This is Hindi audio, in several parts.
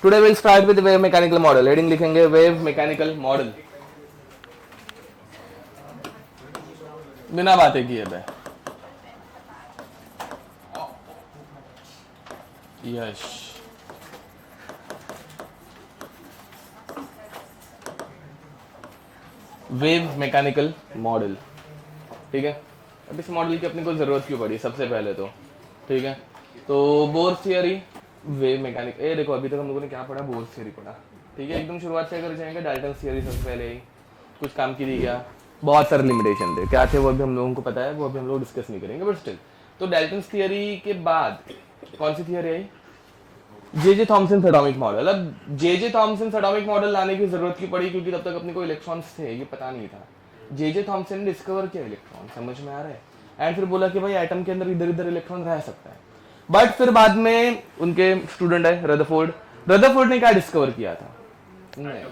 Today will start with wave mechanical model. Heading लिखेंगे वेव मैकेनिकल मॉडल, बिना बातें किए बे। यश वेव मैकेनिकल मॉडल, ठीक है। अब इस मॉडल की अपने को जरूरत क्यों पड़ी सबसे पहले तो, ठीक है। तो बोर्स थियरी, वेव मैकेनिक, ये देखो अभी तक हम लोगों ने क्या पढ़ा, बोर्स थियरी पढ़ा, ठीक है। एकदम शुरुआत से अगर जाएंगे डाल्टन थियरी सबसे पहले ही कुछ काम की दी गया, बहुत सारे लिमिटेशन थे, क्या थे वो अभी हम लोगों को पता है, वो अभी हम लोग डिस्कस नहीं करेंगे, बट स्टिल। तो डाल्टन थियरी के बाद कौन सी थियरी आई, जे थॉमसन एटॉमिक मॉडल। अब जे थॉमसन एटॉमिक मॉडल लाने की जरूरत क्यों पड़ी, क्योंकि तब तक अपने को इलेक्ट्रॉन्स थे ये पता नहीं था। जे थॉमसन ने डिस्कवर किया इलेक्ट्रॉन, समझ में आ रहा है, एंड फिर बोला कि भाई एटम के अंदर इधर इधर इलेक्ट्रॉन रह सकता है। बट फिर बाद में उनके स्टूडेंट है रदरफोर्ड, रदरफोर्ड ने क्या डिस्कवर किया था, नहीं,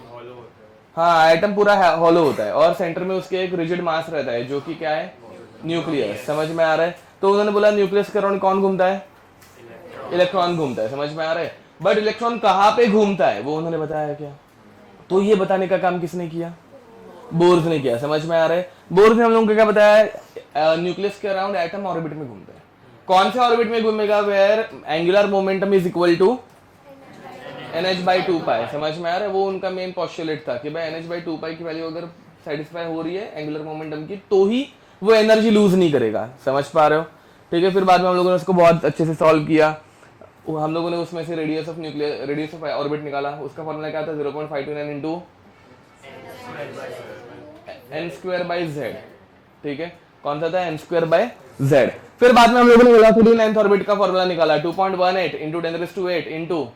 हाँ एटम पूरा हॉलो होता है और सेंटर में उसके एक रिजिड मास रहता है जो कि क्या है, न्यूक्लियस, समझ में आ रहा है। तो उन्होंने बोला न्यूक्लियस के अराउंड कौन घूमता है, इलेक्ट्रॉन घूमता है, समझ में आ रहा है। बट इलेक्ट्रॉन कहाँ पे घूमता है वो उन्होंने बताया क्या, तो ये बताने का काम किसने किया, बोर्स ने किया, समझ में आ रहा है। बोर्स ने हम लोगों को क्या बताया, न्यूक्लियस के अराउंड एटम ऑर्बिट में घूमता है। कौन से ऑर्बिट में घूमेगा, where angular momentum is equal to NH/2 समझ में आ रहा है। वो उनका मेन पॉस्टुलेट था कि भाई NH/2 की वैल्यू अगर सेटिस्फाई हो रही है एंगुलर मोमेंटम की तो ही वो एनर्जी लूज नहीं करेगा, समझ पा रहे हो, ठीक है। फिर बाद में हम लोगों ने उसको बहुत अच्छे से सॉल्व किया, हम लोगों ने उसमें से radius of nuclear radius of orbit निकाला, उसका फॉर्मूला क्या था 0.529 इंटू n²/z, ठीक है। कौन सा था, n²/z। फिर बाद में हम लोगों ने वेलोसिटी नाइन्थ ऑर्बिट का फॉर्मूला निकाला 2.18 इंटू 10⁸ इंटू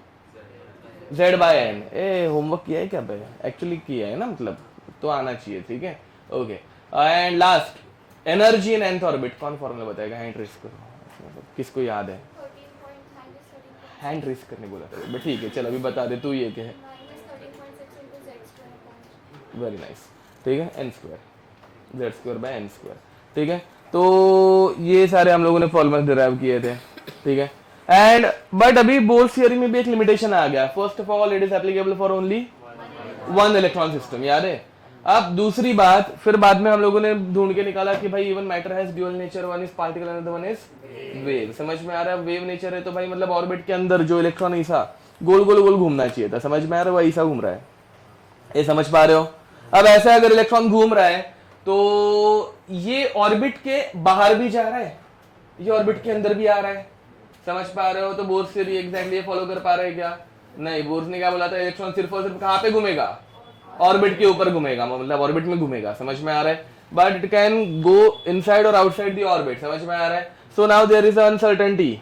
z/n। ए होमवर्क किया है क्या भाई, एक्चुअली किया है ना, मतलब तो आना चाहिए, ठीक है, okay. And last energy in nth orbit, कौन फॉर्मूला बताएगा, हैंड रेस करो, किसको याद है, हैंड रेस करने बोला था, बट ठीक है चल अभी बता दे तू, ये क्या है, वेरी नाइस, ठीक है, n², z²/n², ठीक है। तो ये सारे हम लोगों ने फॉर्मूला डिराइव किए थे, ठीक है। एंड बट अभी बोर्स थियरी में भी एक लिमिटेशन आ गया, first of all it is applicable for only one electron system, याद है। अब दूसरी बात, फिर बाद में हम लोगों ने ढूंढ के निकाला कि भाई even matter has dual nature, one is particle another one is wave, समझ में आ रहा है। वेव नेचर है तो भाई मतलब ऑर्बिट के अंदर जो इलेक्ट्रॉन ऐसा गोल गोल गोल घूमना चाहिए था, समझ में आ रहा है, वो ऐसा घूम रहा है, ये समझ पा रहे हो। अब ऐसा अगर इलेक्ट्रॉन घूम रहा है तो ये ऑर्बिट के बाहर भी जा रहा है, ये ऑर्बिट के अंदर भी आ रहा है, समझ पा रहे हो। तो बोर्स थियरी एग्जैक्टली फॉलो कर पा रहे हैं क्या, नहीं। बोर्स ने क्या बोला था, इलेक्ट्रॉन सिर्फ और सिर्फ कहां पे घूमेगा, ऑर्बिट के ऊपर घूमेगा, मतलब ऑर्बिट में घूमेगा, समझ में आ रहा है। But it can go inside or outside the orbit, समझ में आ रहा है। So now there is uncertainty,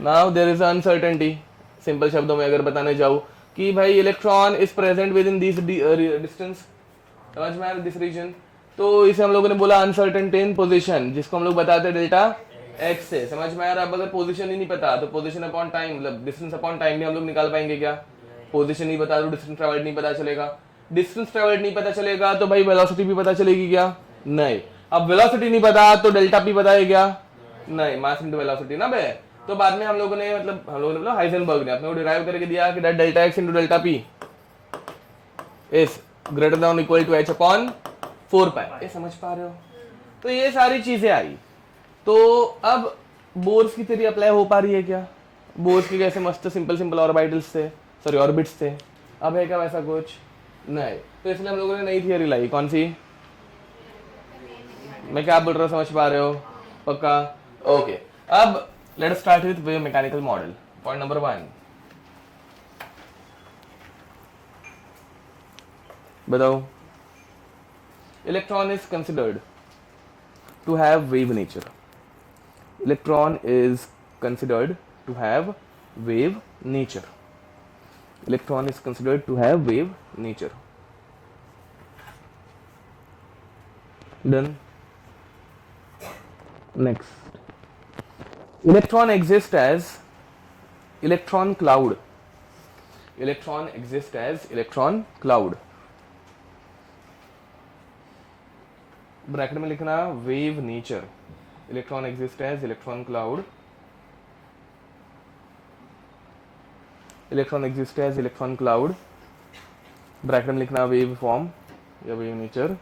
now there is uncertainty, simple शब्दों में अगर बताने जाऊं कि भाई electron is present within this distance, समझ में आ रहा है, दिस रीजन। तो इसे हम लोगों ने बोला अनसर्टेनिटी इन पोजीशन, जिसको हम लोग बताते हैं डेल्टा एक्स से, समझ में आ रहा है। अब अगर पोजीशन ही नहीं पता तो पोजीशन अपॉन टाइम, मतलब डिस्टेंस अपॉन टाइम भी हम लोग निकाल पाएंगे क्या, पोजीशन नहीं पता तो डिस्टेंस ट्रैवल्ड नहीं पता चलेगा, डिस्टेंस ट्रैवल्ड नहीं पता चलेगा तो भाई वेलोसिटी भी पता चलेगी क्या, नहीं। अब वेलोसिटी नहीं पता तो डेल्टा पी पता है क्या, नहीं, मास इनटू वेलोसिटी ना बे। तो बाद में हम लोगों ने मतलब हाइजेनबर्ग ने अपने को डिराइव करके दिया कि delta X into delta P is greater than equal to h upon 4π, ये समझ पा रहे हो। तो ये सारी चीजें आई, तो अब बोर्स की थ्योरी अप्लाई हो पा रही है क्या, बोर्स के कैसे मस्त सिंपल सिंपल ऑर्बिटल्स थे, सॉरी ऑर्बिट्स थे, अब है क्या वैसा कुछ नहीं। तो इसलिए हम लोगों ने नई थियरी लाई, कौन सी, मैं क्या बोल रहा हूँ समझ पा रहे हो, पक्का, ओके। अब let's start with wave mechanical model. Point number 1 बताओ, electron is considered to have wave nature, electron is considered to have wave nature, electron is considered to have wave nature, done। next, electron exists as electron cloud, electron exists as electron cloud, bracket में लिखना wave nature, electron exists as electron cloud electron exist as electron cloud, bracket में लिखना वेव फॉर्म या wave nature,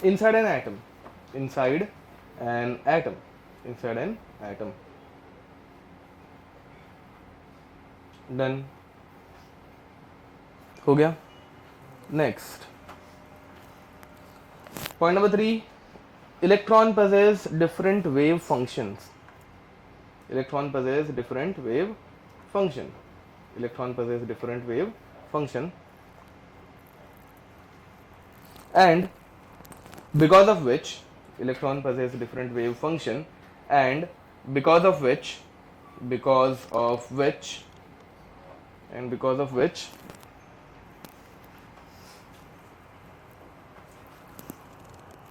inside an atom, inside an atom, inside an atom. Done, हो गया। Next point number 3, electron possess different wave functions. Electron possess different wave function. Electron possess different wave function, and because of which electron possess different wave function, and because of which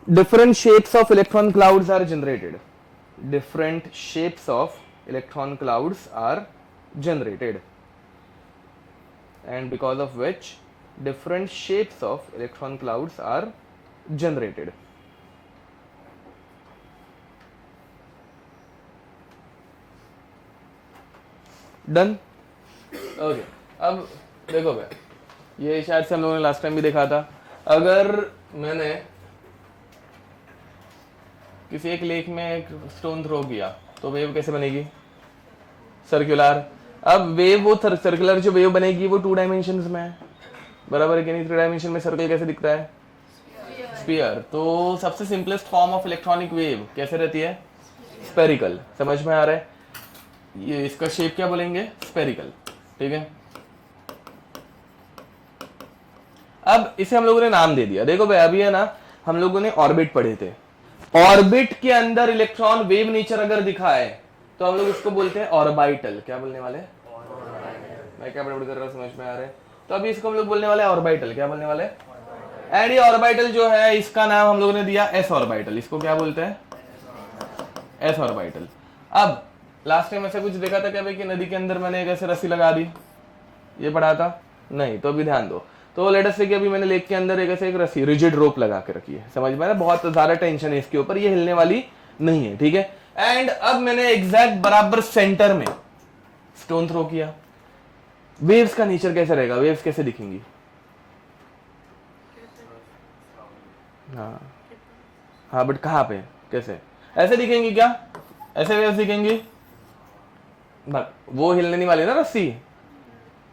different shapes of electron clouds are generated. Different shapes of electron clouds are generated, and because of which different shapes of electron clouds are generated. Done, okay. अब देखो भाई, ये शायद से हम लोगों ने लास्ट टाइम भी देखा था। अगर मैंने किसी एक लेक में एक स्टोन थ्रो किया तो वेव कैसे बनेगी? सर्कुलर। अब वेव वो सर्कुलर जो वेव बनेगी वो 2 डायमेंशंस में है, बराबर है कि नहीं? 3 डायमेंशन में सर्कल कैसे दिखता है? स्फीयर। तो सबसे simplest form of electronic wave कैसे रहती है? स्फेरिकल। समझ में आ रहा है? ये इसका शेप क्या बोलेंगे? स्फेरिकल, ठीक है। अब इसे हम लोगों ने नाम दे दिया। देखो भाई, अभी है ना, हम लोगों ने ऑर्बिट पढ़े थे। ऑर्बिट के अंदर इलेक्ट्रॉन वेव नेचर अगर दिखाए तो हम लोग इसको बोलते हैं ऑर्बिटल। क्या बोलने वाले? मैं क्या बड़बड़ कर रहा हूं, समझ में आ रहा है? तो अभी इसको हम लोग बोलने वाले ऑर्बिटल। क्या बोलने वाले? एंड ये ऑर्बिटल जो है इसका नाम हम लोगों ने दिया एस ऑर्बिटल। इसको क्या बोलते हैं? S orbital. अब लास्ट टाइम ऐसा कुछ देखा था क्या भाई कि नदी के अंदर मैंने एक ऐसे रस्सी लगा दी, ये पढ़ा था? नहीं। तो अभी ध्यान दो। तो लेट अस से कि अभी मैंने लेक के अंदर एक ऐसे एक रस्सी रिजिड रोप लगा के रखी है, समझ में आ रहा है? बहुत ज्यादा टेंशन है इसके ऊपर, ये हिलने वाली नहीं है, ठीक है। एंड अब मैंने एग्जैक्ट बराबर सेंटर में स्टोन थ्रो किया। वेव्स का नेचर कैसे रहेगा? वेव्स कैसे दिखेंगी? हाँ बट कहाँ पे, कैसे? ऐसे दिखेंगी क्या? ऐसे वेव्स दिखेंगी? वो हिलने नहीं वाली ना रस्सी।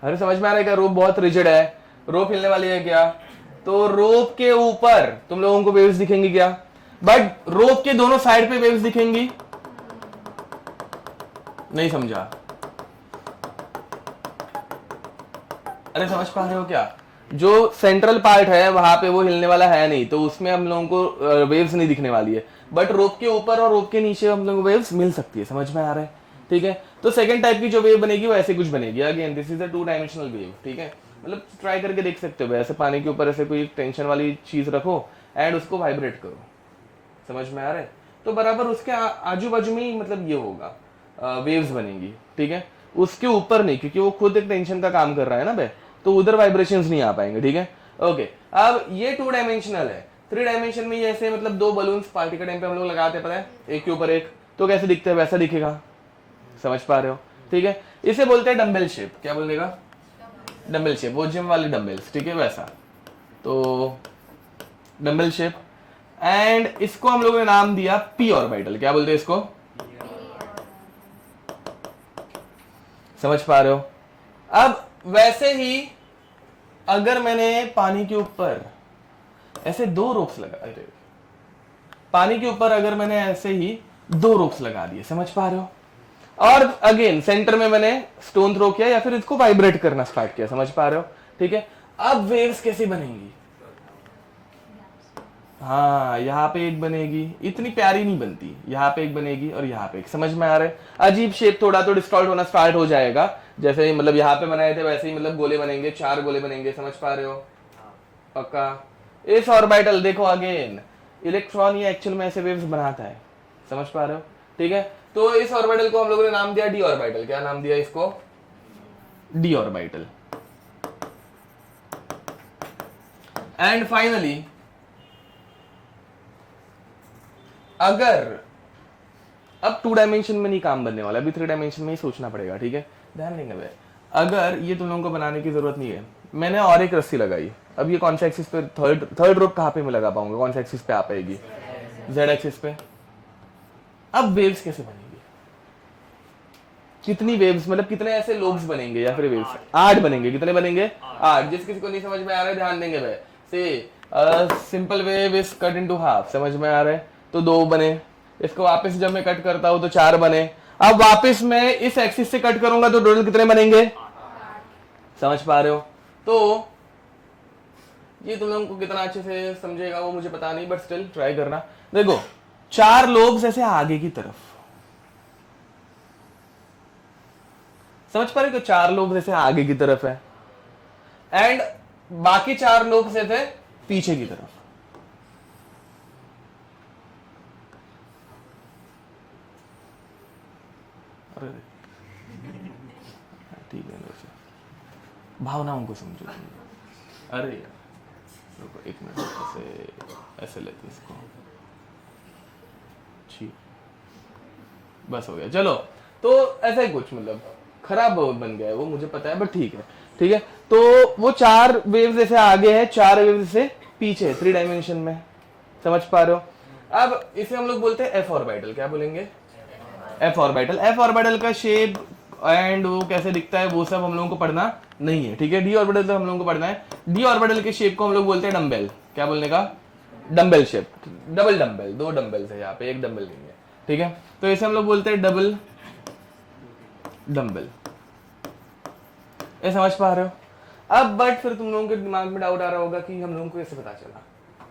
अरे समझ में आ रहा है क्या? रोप बहुत रिजिड है, रोप हिलने वाली है क्या? तो रोप के ऊपर तुम लोगों को वेव्स दिखेंगी क्या? बट रोप के दोनों साइड पे वेव्स दिखेंगी? नहीं समझा? अरे समझ पा रहे हो क्या? जो सेंट्रल पार्ट है वहां पे वो हिलने वाला है नहीं, तो उसमें हम लोगों को वेव्स नहीं दिखने वाली है। बट रोप के ऊपर और रोप के नीचे हम लोगों को वेव्स मिल सकती है। समझ में आ रहा है? ठीक है। तो सेकंड टाइप की जो वेव बनेगी वो ऐसे कुछ बनेगी। Again this is a 2 dimensional wave, ठीक है। मतलब ट्राई करके देख सकते हो, ऐसे पानी के ऊपर ऐसे कोई टेंशन वाली चीज रखो एंड उसको वाइब्रेट करो। समझ में आ रहा है? तो बराबर उसके आजू बाजू में ही मतलब ये होगा, वेव्स बनेगी, ठीक है। उसके ऊपर नहीं, क्योंकि वो खुद एक टेंशन का काम कर रहा है ना बे, तो उधर वाइब्रेशंस नहीं आ पाएंगे, ठीक है। ओके, अब ये 2 डायमेंशनल है। 3 डायमेंशन में जैसे मतलब 2 बलून्स पार्टी के टाइम पे हम लोग लगाते हैं, पता है, एक के ऊपर एक, तो कैसे दिखते हैं वैसा दिखेगा। समझ पा रहे हो? ठीक है। इसे बोलते हैं डंबल शेप। क्या बोलेगा? डंबल शेप, वो जिम वाली डंबल्स, ठीक है, वैसा। तो डंबल शेप। एंड इसको हम लोगों ने नाम दिया पी ऑर्बिटल। क्या बोलते हैं इसको? समझ पा रहे हो? अब वैसे ही अगर मैंने पानी के ऊपर ऐसे 2 रोप्स लगा, अरे पानी के ऊपर अगर मैंने ऐसे ही 2 रोप्स लगा दिए, समझ पा रहे हो? और अगेन सेंटर में मैंने स्टोन थ्रो किया या फिर इसको वाइब्रेट करना स्टार्ट किया। समझ पा रहे हो? ठीक है। अब वेव्स कैसे बनेंगी? हाँ, यहाँ पे एक बनेगी, इतनी प्यारी नहीं बनती, यहाँ पे एक बनेगी और यहाँ पे एक। समझ में आ रहा है? अजीब शेप थोड़ा तो डिस्टॉर्ट होना स्टार्ट हो जाएगा। जैसे मतलब यहाँ पे बनाए थे वैसे ही मतलब गोले बनेंगे, 4 गोले बनेंगे। समझ पा रहे हो? पक्का? इस ऑर्बिटल देखो, अगेन इलेक्ट्रॉन ये एक्चुअल में ऐसे वेव्स बनाता है। समझ पा रहे हो? ठीक है। तो इस ऑर्बिटल को हम लोगों ने नाम दिया डी ऑर्बिटल। क्या नाम दिया इसको? D orbital. एंड फाइनली अगर अब 2 डायमेंशन में नहीं काम बनने वाला, अभी 3 डायमेंशन में ही सोचना पड़ेगा, ठीक है। ध्यान देंगे भाई। अगर ये तुम लोगों को बनाने की जरूरत नहीं है, मैंने और एक रस्सी लगाई, अब ये कौन सा एक्सिस पे, थर्ड रोप कहाँ पे मैं लगा पाऊंगा, कौन सा एक्सिस पे आ पाएगी, जेड एक्सिस पे। अब वेव्स कैसे बनेंगी, कितनी वेव्स, मतलब कितने ऐसे लोब्स बनेंगे या फिर वेव्स, 8 बनेंगे। कितने बनेंगे, 8। जिस किसी को नहीं समझ में आ रहा है ध्यान देंगे भाई। से simple wave is cut into half, समझ में आ रहा है, तो 2 बने। इसको वापस जब मैं कट करता हूं तो 4 बने। अब वापस मैं इस एक्सिस से कट करूंगा तो टोटल कितने बनेंगे, समझ पा रहे हो। तो ये तुम लोगों को कितना अच्छे से समझेगा वो मुझे पता नहीं, बट स्टिल ट्राई करना। देखो 4 लोब्स ऐसे आगे की तरफ, समझ पा रहे हो, 4 लोब्स ऐसे आगे की तरफ है एंड बाकी 4 लोब्स ऐसे पीछे की तरफ। अरे ठीक है, वैसे भावनाओं को समझो। अरे यार रुको 1 मिनट, ऐसे ऐसे लेते इसको, ठीक बस हो गया। चलो तो ऐसा ही कुछ, मतलब खराब बन गया है वो मुझे पता है, बट ठीक है ठीक है। तो वो 4 वेव्स ऐसे आगे है, 4 वेव्स से पीछे है, 3 डायमेंशन में, समझ पा रहे हो। अब इसे हम लोग बोलते हैं एफ ऑर्बिटल। क्या बोलेंगे, एफ ऑर्बिटल। एफ ऑर्बिटल का शेप एंड वो कैसे दिखता है वो सब हम लोगों को पढ़ना नहीं है, ठीक है। डी ऑर्बिटल तो हम लोगों को पढ़ना है। डी ऑर्बिटल के शेप को हम लोग बोलते हैं डम्बेल। क्या बोलने का, dumbbell shape, double dumbbell, 2 dumbbells है यहाँ पे, एक डम्बेल नहीं है, ठीक है। तो इसे हम लोग बोलते हैं डबल डम्बेल। ये समझ पा रहे हो। अब बट फिर तुम लोगों के दिमाग में डाउट आ रहा होगा कि हम लोगों को कैसे पता चला,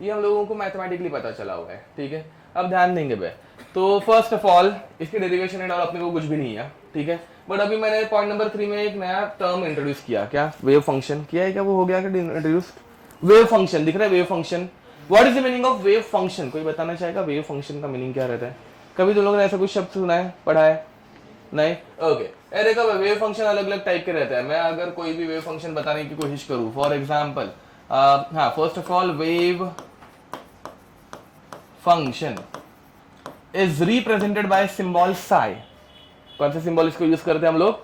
ये हम लोगों को मैथमेटिकली पता चला हुआ है, ठीक है। अब ध्यान देंगे भाई। तो फर्स्ट ऑफ ऑल इसकी डेरिवेशन एंड ऑल अपने को कुछ भी नहीं है, ठीक है। बट अभी मैंने पॉइंट नंबर 3 में एक नया टर्म इंट्रोड्यूस किया। क्या, वेव फंक्शन किया है क्या, वो हो गया क्या इंट्रोड्यूस, वेव फंक्शन दिख रहा है, wave function. What is the meaning of wave function, कोई बताना चाहेगा वेव फंक्शन का मीनिंग क्या रहता है। कभी तुम लोगों ने ऐसा कुछ शब्द सुना है, पढ़ा है, नहीं, ओके। देखो वेव फंक्शन अलग अलग टाइप के रहते हैं। मैं अगर कोई भी वेव फंक्शन बताने की कोशिश करूं, फॉर एग्जांपल, हाँ, first of all wave function is represented by symbol Sai. कौन से सिंबल इसको यूज करते हैं हम लोग,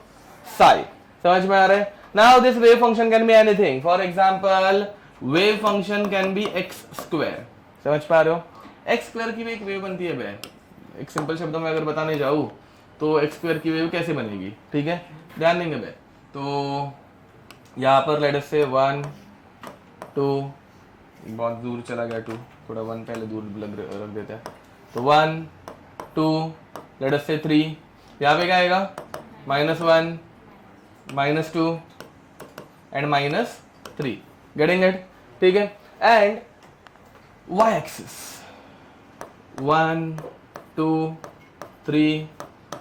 साई, समझ में आ रहा है। Now this wave function can be anything, for example wave function can be x square, समझ पा रहे हो। एक्स स्क्वायर की भी एक वेव बनती है बे, एक सिंपल शब्दों में अगर बताने जाऊं तो एक्स स्क्वायर की वेव कैसे बनेगी, ठीक है, ध्यान देंगे बे। तो यहाँ पर लेट अस से 1 2, बहुत दूर चला गया 2, थोड़ा 1 पहले दूर रख देते हैं। तो 1 2 लेट अस से 3, यहाँ पे क्या आएगा, -1 -2 एंड -3, गेटिंग इट, ठीक है। एंड y एक्सिस 1 2 3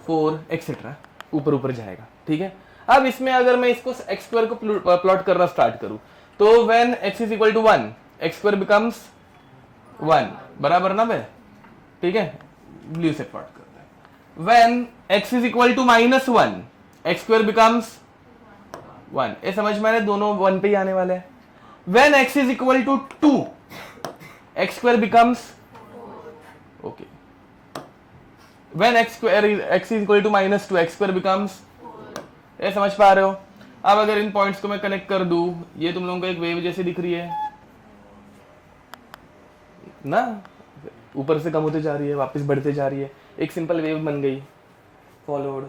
4 एक्सेट्रा ऊपर ऊपर जाएगा, ठीक है। अब इसमें अगर मैं इसको x स्क्वायर को प्लॉट करना स्टार्ट करूं तो when x is equal to 1 x square becomes 1, बराबर ना बे, ठीक है। ब्लू से प्लॉट करते हैं। When x is equal to -1 x square becomes 1, ये समझ में आ रहा है, दोनों 1 पे ही आने वाले हैं। When x is equal to 2 x square becomes, okay, when x is equal to -2 x square becomes, ये समझ पा रहे हो। अब अगर इन पॉइंट्स को मैं कनेक्ट कर दूं, ये तुम लोगों को एक वेव जैसे दिख रही है ना, ऊपर से कम होते जा रही है, वापस बढ़ते जा रही है, एक सिंपल वेव बन गई, फॉलोड,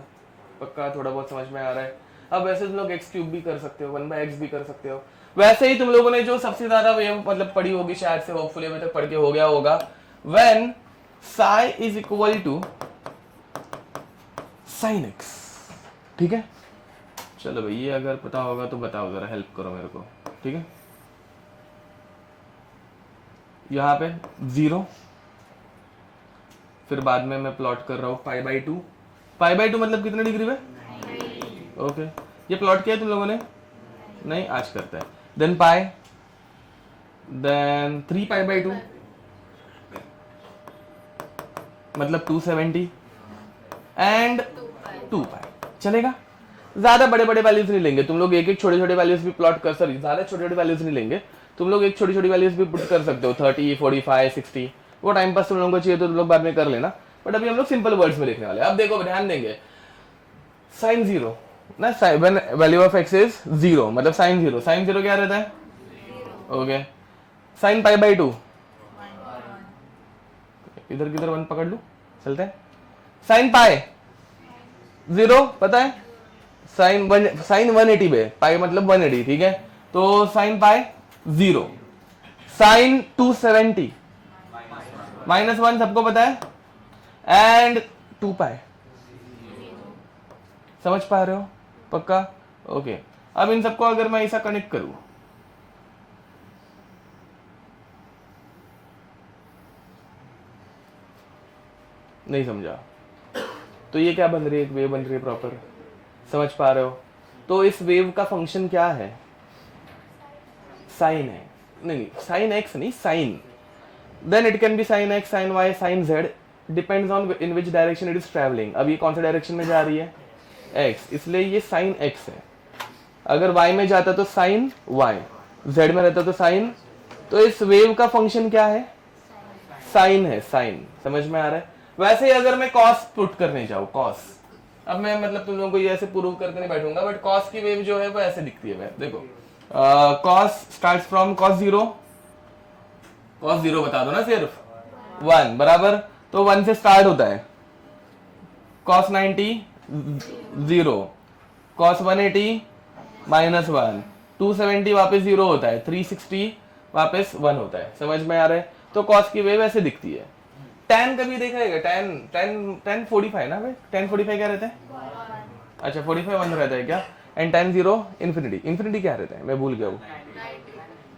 पक्का थोड़ा बहुत समझ में आ रहा है। अब वैसे तुम लोग x क्यूब भी कर सकते हो, 1/x भी कर सकते हो। वैसे ही तुम लोगों ने जो सबसे ज्यादा वेव मतलब पढ़ी होगी, शायद से होपफुली अभी तक पढ़ के हो गया होगा, when psi is equal to sin x, ठीक है। चलो भाई ये अगर पता होगा तो बताओ, जरा हेल्प करो मेरे को, ठीक है। यहाँ पे 0, फिर बाद में मैं प्लॉट कर रहा हूँ π/2, π/2 मतलब कितने डिग्री में, ओके। ये प्लॉट किया है तुम लोगों ने, नहीं, आज करता है। देन पाई, देन 3π/2 मतलब 270 एंड 2π, चलेगा। ज्यादा बड़े बड़े वैल्यूज नहीं लेंगे तुम लोग, एक एक छोटे छोटे वैल्यूज भी प्लॉट कर, सॉरी ज्यादा छोटे छोटे वैल्यूज नहीं लेंगे तुम लोग, एक छोटी छोटी वैल्यूज भी पुट कर सकते हो, 30 45 60, वो टाइम पास तुम लोगों को चाहिए तो तुम लोग बाद में कर लेना, बट अभी हम लोग सिंपल वर्ड्स में लिखने वाले हैं। अब देखो ध्यान देंगे, sin 0 ना, वैल्यू ऑफ एक्स इज 0, मतलब साइन 0, साइन 0 क्या रहता है? ओके, साइन पाई बाई 2, इधर किधर 1 पकड़ लू, चलते हैं। साइन पाई 0 पता है, साइन 180 पे, पाई मतलब 180, ठीक है। तो साइन पाई 0, साइन 270 -1 सबको पता है, एंड 2 पाई, समझ पा रहे हो? पक्का? ओके। अब इन सबको अगर मैं ऐसा कनेक्ट करूं, नहीं समझा? तो ये क्या बन रही है? एक वेव बन रही है प्रॉपर, समझ पा रहे हो? तो इस वेव का फंक्शन क्या है? साइन है, नहीं साइन एक्स नहीं, sine, then it can be sine x, sine y, sine z, depends on in which direction it is travelling. अब ये कौन सा डायरेक्शन में जा रही है? एक्स, इसलिए ये साइन एक्स है। अगर वाई में जाता तो साइन वाई, जेड में रहता तो साइन, तो इस वेव का फंक्शन क्या है? साइन है, साइन। समझ में आ रहा है? वैसे ही अगर मैं कॉस पुट करने जाऊं, कॉस, अब मैं मतलब तुम लोगों को ये ऐसे प्रूव करके नहीं बैठूंगा, बट कॉस की वेव जो है वो ऐसे दिखती है। देखो, cos starts from cos 0, cos 0 बता दो ना, सिर्फ 1 बराबर, तो 1 से स्टार्ट होता है। कॉस 90 0, कॉस 180 -1, 270 वापस 0 होता है, 360 वापस 1 होता है। समझ में आ रहा है? तो कॉस की वेव ऐसे दिखती है। tan कभी देखा है? tan 45 ना भाई, tan 45 क्या रहता है? अच्छा 45 1 रहता है क्या? एंड tan 0 इन्फिनिटी, इन्फिनिटी क्या रहता है? मैं भूल गया हूँ,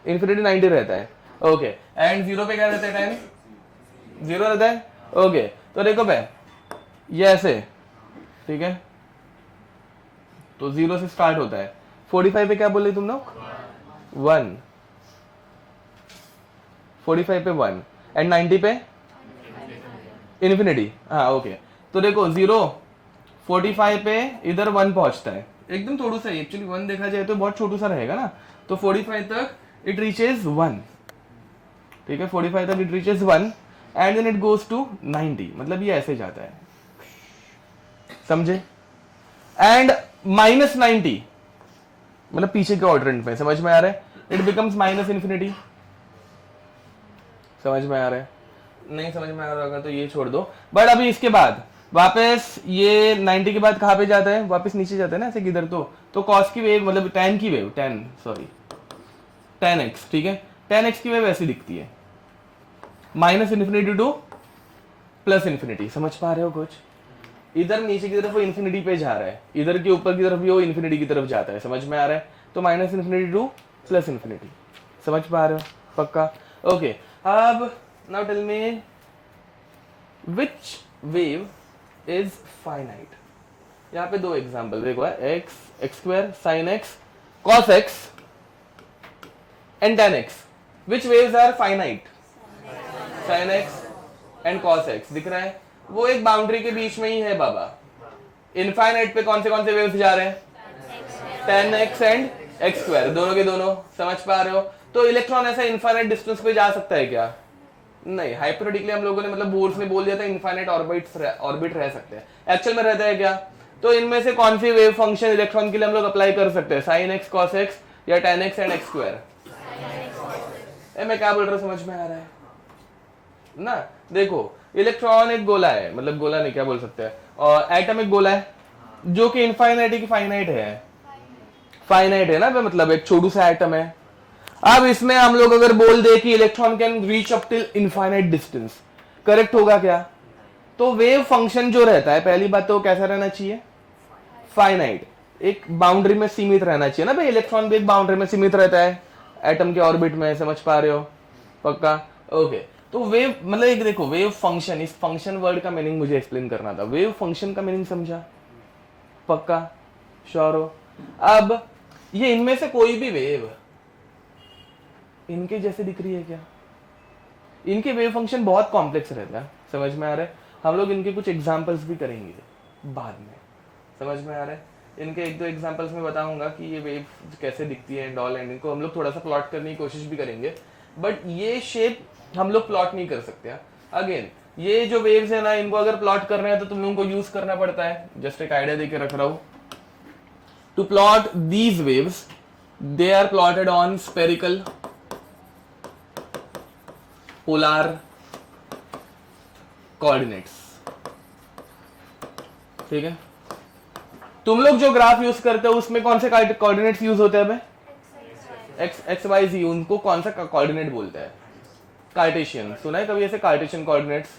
इन्फिनिटी 90 रहता है। ओके, एंड 0 पे क्या रहता है? tan 0 रहता है। ओके, तो देखो भाई ये ऐसे, ठीक है, तो 0 से स्टार्ट होता है। 45 पे क्या बोले तुम लोग? 1, 45 पे 1, एंड 90 पे इन्फिनिटी। हाँ ओके, तो देखो 0 45 पे इधर 1 पहुंचता है, एकदम थोड़ा सा, एक्चुअली 1 देखा जाए तो बहुत छोटू सा रहेगा ना, तो 45 तक इट रीचेज 1, ठीक है, 45 तक it reaches 1 and then it goes to 90, मतलब ये ऐसे जाता है, समझे? एंड -90 मतलब पीछे के क्वाड्रेंट में, समझ में आ रहा है? It becomes minus infinity. समझ में आ रहा है? नहीं समझ में आ रहा होगा तो ये छोड़ दो। बट अभी इसके बाद वापस ये 90 के बाद कहाँ पे जाता है? वापस नीचे जाता है ना ऐसे किधर, तो कॉस की वेव मतलब tan की वेव, tan x, ठीक है, tan x की वेव ऐसी दिखती है, -इन्फिनिटी टू +इन्फिनिटी। समझ पा रहे हो कुछ? इधर नीचे की तरफ वो इन्फिनिटी पे जा रहा है, इधर के ऊपर की तरफ भी वो इन्फिनिटी की तरफ जाता है। समझ में आ रहा है? तो -इन्फिनिटी टू +इन्फिनिटी। समझ पा रहे हो? पक्का? ओके, अब now tell me which wave is finite. यहाँ पे 2 एग्जाम्पल देखो, x² sin x cos x and tan x, which waves are finite? sin x and cos x दिख रहा है, वो एक बाउंड्री के बीच में ही है बाबा। इनफाइनाइट पे कौन से वेव्स जा रहे हैं? tan x एंड x², दोनों के दोनों। समझ पा रहे हो? तो इलेक्ट्रॉन ऐसा इनफाइनाइट डिस्टेंस पे जा सकता है क्या? नहीं, हाइपोथेटिकली हम लोगों ने मतलब बोर्स ने बोल दिया था इनफाइनाइट ऑर्बिट रह सकते हैं। एक्चुअल में रहता है क्या? तो इनमें से कौन सी वेव फंक्शन इलेक्ट्रॉन के लिए हम लोग अप्लाई कर सकते हैं? sin x cos x या tan x एंड x²? मैं क्या बोल रहा हूँ, समझ में आ रहा है ना? देखो, इलेक्ट्रॉन एक गोला है, मतलब गोला नहीं क्या बोल सकते हैं, और एटम एक गोला है जो कि इनफाइनाइट की फाइनाइट है ना, मतलब एक छोटू सा एटम है। अब इसमें हम लोग अगर बोल दे कि electron can reach up till infinite distance, correct होगा क्या? तो वेव फंक्शन जो रहता है, पहली बात तो कैसा रहना चाहिए? फाइनाइट, एक बाउंड्री में सीमित रहना चाहिए ना भाई। इलेक्ट्रॉन भी एक बाउंड्री में सीमित रहता है एटम के ऑर्बिट में। समझ पा रहे हो? पक्का? ओके, तो वेव मतलब एक देखो, वेव फंक्शन, इस फंक्शन वर्ड का मीनिंग मुझे एक्सप्लेन करना था। वेव फंक्शन का मीनिंग समझा? पक्का? श्योर हो? अब ये इनमें से कोई भी वेव इनके जैसे दिख रही है क्या? इनके वेव फंक्शन बहुत कॉम्प्लेक्स रहता है। समझ में आ रहा है? हम लोग इनके कुछ एग्जांपल्स भी करेंगे बाद में। समझ में आ रहा है? इनके 1-2 एग्जांपल्स में बताऊंगा कि ये वेव कैसे दिखती है एंड ऑल, एंड इनको हम लोग थोड़ा सा प्लॉट करने की कोशिश भी करेंगे, बट ये शेप हम लोग प्लॉट नहीं कर सकते। अगेन, ये जो वेव्स है ना, इनको अगर प्लॉट करना है तो तुम लोगों को यूज करना पड़ता है। जस्ट एक आइडिया देके रख रहा हूं, To plot these waves, they are plotted on spherical polar coordinates. ठीक है, तुम लोग जो ग्राफ यूज करते हो उसमें कौन से कोऑर्डिनेट्स यूज होते हैं बे? एक्स वाई जी, उनको कौन सा कोऑर्डिनेट बोलते हैं? कार्टेशियन। सुना है कभी ऐसे कार्टेशियन कोऑर्डिनेट्स?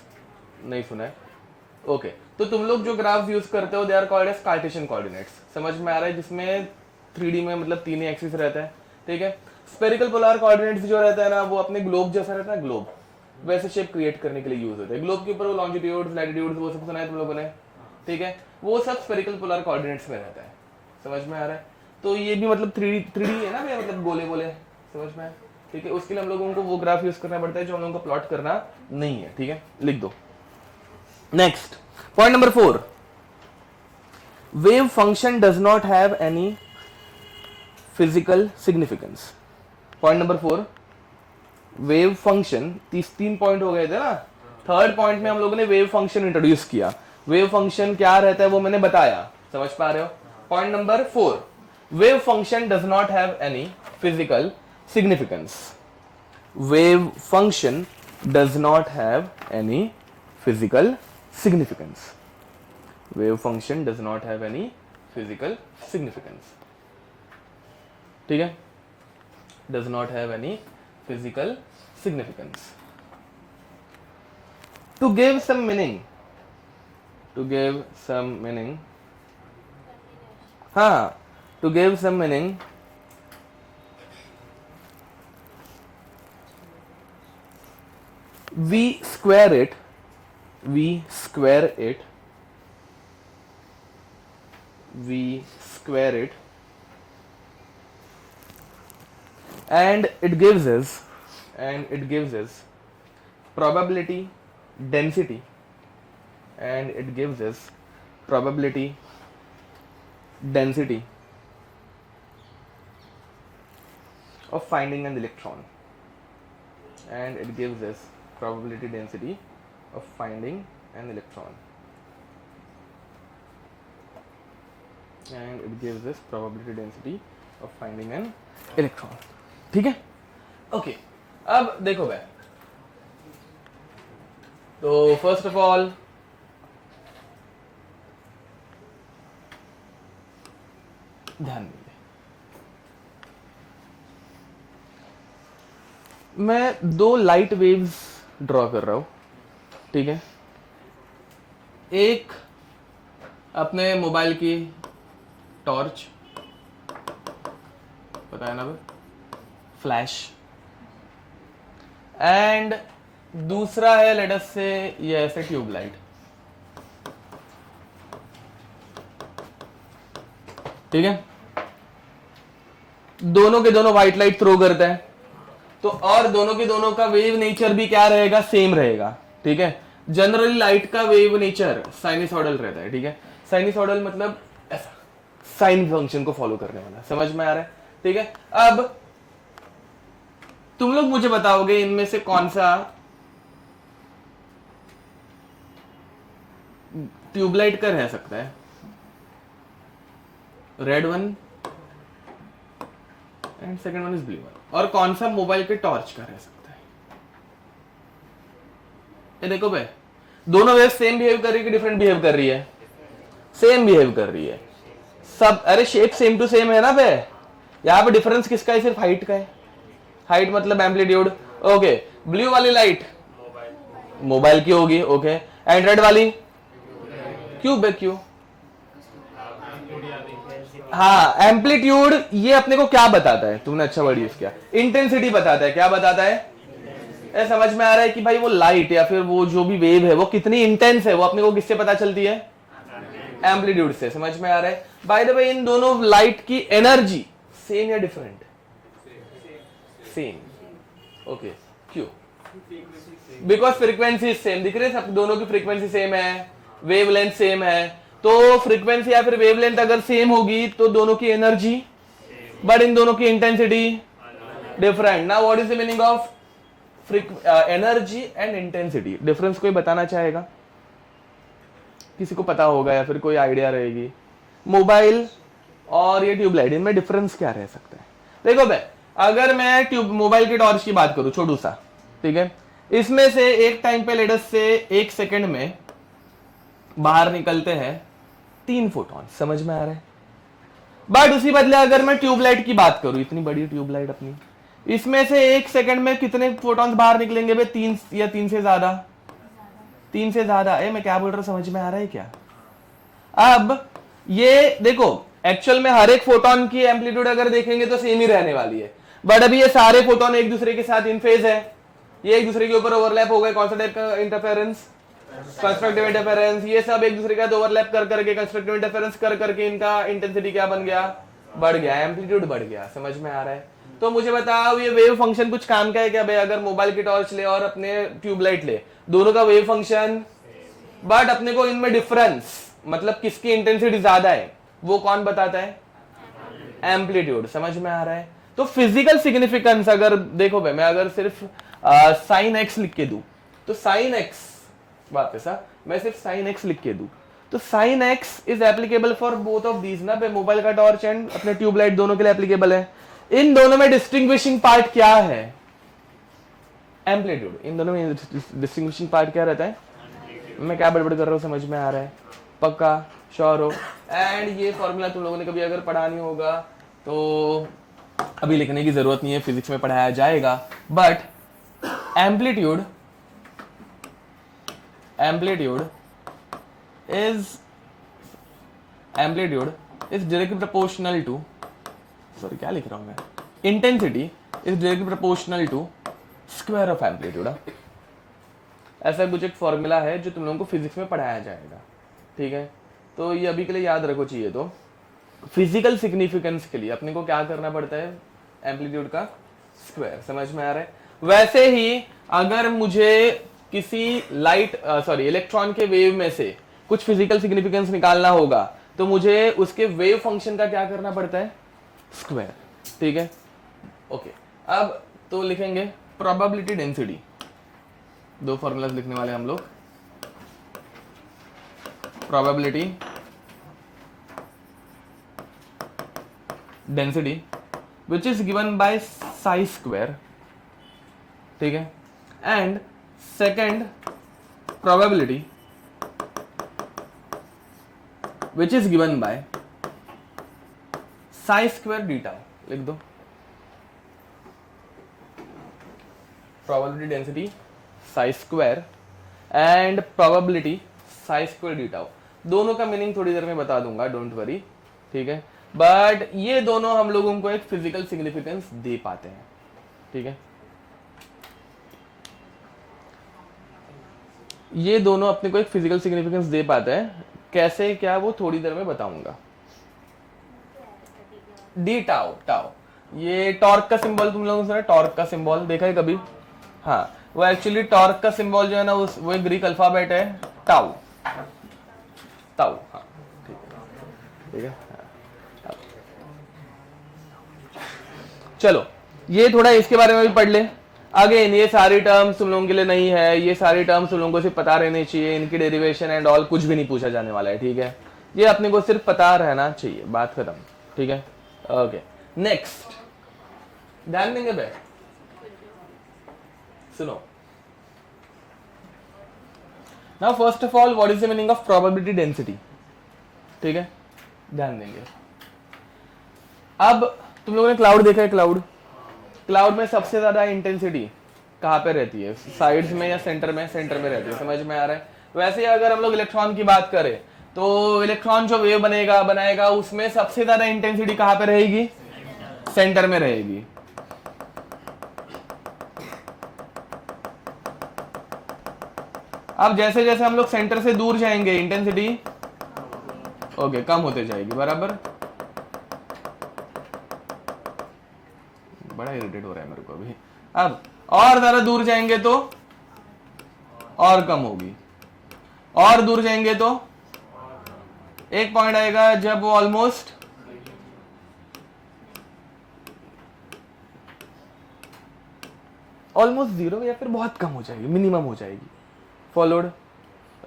नहीं सुना है, ओके। तो तुम लोग जो ग्राफ यूज करते हो they are called as Cartesian coordinates. समझ में आ रहा है? जिसमें 3D में मतलब तीन ही एक्सिस रहता है, ठीक है। स्पेरिकल पोलर कोऑर्डिनेट्स जो रहता है ना, वो अपने ग्लोब जैसा रहता है, ग्लोब वैसे शेप क्रिएट करने के लिए यूज होता है। ग्लोब के ऊपर वो लॉन्जिट्यूड, लैटिट्यूड वो सब सुना है तुम लोगों ने, ठीक है। वो सब स्पेरिकल पोलर कोऑर्डिनेट्स में रहता है। समझ में आ रहा है? तो ये भी मतलब 3D है ना भैया, मतलब गोले गोले, समझ में? ठीक है, उसके लिए हम लोगों को वो ग्राफ यूज करना पड़ता है जो हम लोगों को प्लॉट करना नहीं है, ठीक है। लिख दो। Next point number 4, wave function does not have any physical significance. Point number 4, wave function, 3 point हो गए थे ना। थर्ड पॉइंट में हम लोगों ने वेव फंक्शन इंट्रोड्यूस किया। वेव फंक्शन क्या रहता है वो मैंने बताया, समझ पा रहे हो? Point number 4, wave function does not have any physical significance. Wave function does not have any physical significance. Wave function does not have any physical significance. ठीक है? Does not have any physical significance. To give some meaning, हाँ, to give some meaning, we square it and it gives us probability density, of finding an electron, and it gives us probability density of finding an electron, ठीक है। ओके, अब देखो भाई, तो फर्स्ट ऑफ ऑल ध्यान दीजिए, मैं 2 लाइट वेव्स ड्रॉ कर रहा हूं, ठीक है। एक अपने मोबाइल की टॉर्च, पता है ना भाई, फ्लैश, एंड दूसरा है लेट अस से ये ऐसे ट्यूबलाइट, ठीक है। दोनों के दोनों व्हाइट लाइट थ्रो करते हैं, तो और दोनों के दोनों का वेव नेचर भी क्या रहेगा? सेम रहेगा, ठीक है। जनरली लाइट का वेव नेचर साइनसॉइडल रहता है, ठीक है। साइनसॉइडल मतलब ऐसा, साइन फंक्शन को फॉलो करने वाला, समझ में आ रहा है? ठीक है। अब तुम लोग मुझे बताओगे इनमें से कौन सा ट्यूबलाइट का रह सकता है? Red one and second one is blue one. और कौन सा मोबाइल के टॉर्च का रह सकता है? ये देखो भाई, दोनों वेव सेम बिहेव कर रही है कि डिफरेंट बिहेव कर रही है? सेम बिहेव कर रही है सब। अरे शेप सेम टू सेम है ना भाई, यहाँ पे डिफरेंस किसका है? सिर्फ हाइट का है। हाइट मतलब एम्पलीट्यूड, ओके। ब्लू वाली लाइट मोबाइल की होगी, ओके। एंड रेड वाली क्यों बे, क्यों? हाँ, एम्पलीट्यूड ये अपने को क्या बताता है? तुमने अच्छा वर्ड यूज किया, इंटेंसिटी बताता है। क्या बताता है? ए, समझ में आ रहा है कि भाई वो लाइट या फिर वो जो भी वेव है वो कितनी इंटेंस है, वो अपने को किससे पता चलती है? एम्पलीट्यूड से। समझ में आ रहा है? बाय द वे, इन दोनों लाइट की एनर्जी सेम या डिफरेंट? Same, okay. क्यों? Because frequency same. दिख रहे हैं सब, दोनों की फ्रीक्वेंसी सेम है, वेवलेंथ सेम है। तो फ्रीक्वेंसी या फिर वेवलेंथ अगर सेम होगी तो दोनों की एनर्जी, बट इन दोनों की intensity different. Now what is the meaning of energy and intensity? Difference कोई बताना चाहेगा? किसी को पता होगा या फिर कोई आइडिया रहेगी? मोबाइल और ये ट्यूबलाइट, इनमें डिफरेंस क्या रह सकता है? देखो भाई, अगर मैं ट्यूब मोबाइल के टॉर्च की बात करूं छोटू सा, ठीक है, इसमें से एक टाइम पे लेडस से 1 सेकंड में बाहर निकलते हैं 3 फोटॉन, समझ में आ रहा है? बट उसी बदले अगर मैं ट्यूबलाइट की बात करूं, इतनी बड़ी ट्यूबलाइट अपनी, इसमें से 1 सेकंड में कितने फोटॉन्स बाहर निकलेंगे भाई? 3 या 3 से ज्यादा? 3 से ज्यादा। मैं क्या बोल रहा हूं, समझ में आ रहा है क्या? अब ये देखो, एक्चुअल में हर एक फोटोन की एम्पलीट्यूड अगर देखेंगे तो सेम ही रहने वाली है, बट अभी ये सारे फोटोन एक दूसरे के साथ इन फेज है, ये एक दूसरे के ऊपर ओवरलैप हो गए। कौन सा टाइप का इंटरफेरेंस? Constructive interference. ये सब एक दूसरे के साथ ओवरलैप कर करके, कंस्ट्रक्टिव इंटरफेरेंस कर करके इनका इंटेंसिटी क्या बन गया? बढ़ गया, एम्पलीट्यूड बढ़ गया। समझ में आ रहा है? तो मुझे बताओ ये वेव फंक्शन कुछ काम का है क्या भाई? अगर मोबाइल की टॉर्च ले और अपने ट्यूबलाइट ले, दोनों का वेव फंक्शन, बट अपने को इनमें डिफरेंस, मतलब किसकी इंटेंसिटी ज्यादा है, वो कौन बताता है? एम्पलीट्यूड। समझ में आ रहा है? तो फिजिकल सिग्निफिकेंस अगर देखो भाई, मैं अगर सिर्फ साइन एक्स लिख के दूं, तो साइन एक्स, वापस मैं सिर्फ साइन एक्स लिख के दूं, तो sine x is applicable for both of these ना भाई, मोबाइल का टॉर्च एंड अपने ट्यूबलाइट, दोनों के लिए एप्लीकेबल है। इन दोनों में डिस्टिंग्विशिंग पार्ट क्या है? एम्पलीट्यूड। इन दोनों में डिस्टिंग्विशिंग पार्ट क्या रहता है? मैं क्या बड़बड़ कर रहा हूँ, समझ में आ रहा है? पक्का श्योर हो? एंड ये फॉर्मूला तुम लोगों ने कभी अगर पढ़ा नहीं होगा तो अभी लिखने की जरूरत नहीं है, फिजिक्स में पढ़ाया जाएगा। But amplitude is directly proportional to, sorry क्या लिख रहा हूं मैं, intensity is directly proportional to square of amplitude. ऐसा कुछ एक फॉर्मूला है जो तुम लोगों को फिजिक्स में पढ़ाया जाएगा, ठीक है? तो ये अभी के लिए याद रखो चाहिए। तो फिजिकल सिग्निफिकेंस के लिए अपने को क्या करना पड़ता है? एम्पलीट्यूड का स्क्वायर। समझ में आ रहा है? वैसे ही अगर मुझे किसी लाइट इलेक्ट्रॉन के वेव में से कुछ फिजिकल सिग्निफिकेंस निकालना होगा तो मुझे उसके वेव फंक्शन का क्या करना पड़ता है? स्क्वायर। ठीक है, ओके। अब तो लिखेंगे प्रोबेबिलिटी डेंसिटी, 2 फॉर्मूलाज लिखने वाले हम लोग। Probability density which is given by Sai square, ठीक है, and second probability which is given by Sai square डीटा। लिख दो probability density Sai square and probability Sai square डीटा। दोनों का मीनिंग थोड़ी देर में बता दूंगा, डोंट वरी, ठीक है? बट ये दोनों हम लोगों को एक फिजिकल सिग्निफिकेंस दे पाते हैं, ठीक है? ये दोनों अपने को एक फिजिकल सिग्निफिकेंस दे पाते हैं। कैसे क्या वो थोड़ी देर में बताऊंगा। डी टाउ, ये टॉर्क का सिंबल तुम लोगों ने सुना? टॉर्क का सिंबल देखा है कभी? हाँ, वो एक्चुअली टॉर्क का सिंबल जो है ना, वो एक ग्रीक अल्फाबेट है, टाउ। हाँ ठीक है। चलो ये थोड़ा इसके बारे में भी पढ़ ले। अगेन ये सारी टर्म्स तुम लोगों के लिए नहीं है, ये सारी टर्म्स तुम लोगों को सिर्फ पता रहनी चाहिए, इनकी डेरिवेशन एंड ऑल कुछ भी नहीं पूछा जाने वाला है, ठीक है? ये अपने को सिर्फ पता रहना चाहिए, बात खत्म, ठीक है? ओके, नेक्स्ट ध्यान देंगे बे, सुनो। Now first of all what is the meaning of probability density, ठीक है? ध्यान देंगे। अब तुम लोगों ने क्लाउड देखा है? क्लाउड में सबसे ज्यादा इंटेंसिटी कहाँ पे रहती है? साइड्स में या सेंटर में? सेंटर में रहती है। समझ में आ रहा है? वैसे ही अगर हम लोग इलेक्ट्रॉन की बात करें तो इलेक्ट्रॉन जो वेव बनाएगा उसमें सबसे ज्यादा इंटेंसिटी कहाँ पे रहेगी? सेंटर में रहेगी। अब जैसे जैसे हम लोग सेंटर से दूर जाएंगे इंटेंसिटी ओके कम होते जाएगी, बराबर? बड़ा इरिटेट हो रहा है मेरे को अभी। अब और ज्यादा दूर जाएंगे तो और कम होगी, और दूर जाएंगे तो एक पॉइंट आएगा जब वो ऑलमोस्ट जीरो या फिर बहुत कम हो जाएगी, मिनिमम हो जाएगी। फॉलोड?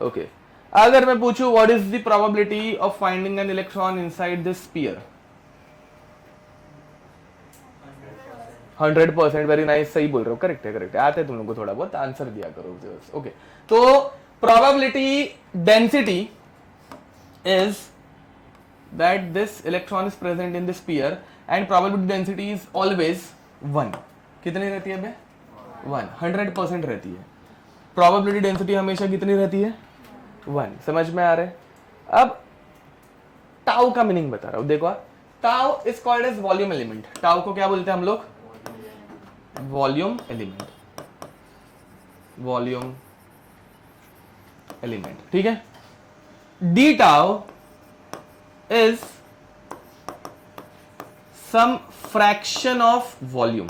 ओके। अगर मैं पूछूं what is the probability of finding an electron inside this sphere, 100%, very nice, सही बोल रहे हो, करेक्ट है, करेक्ट है, आते तुम लोग को थोड़ा बहुत, आंसर दिया करो। ओके, तो probability density is that this electron is present in this sphere and probability density is always 1। कितनी रहती है बे? 1, 100% रहती है। प्रोबेबिलिटी डेंसिटी हमेशा कितनी रहती है? 1। समझ में आ रहा है? अब टाउ का मीनिंग बता रहा हूं, देखो, tau is called as volume element. Tau को क्या बोलते हैं हम लोग? वॉल्यूम एलिमेंट, वॉल्यूम एलिमेंट, ठीक है। D tau is some fraction of volume.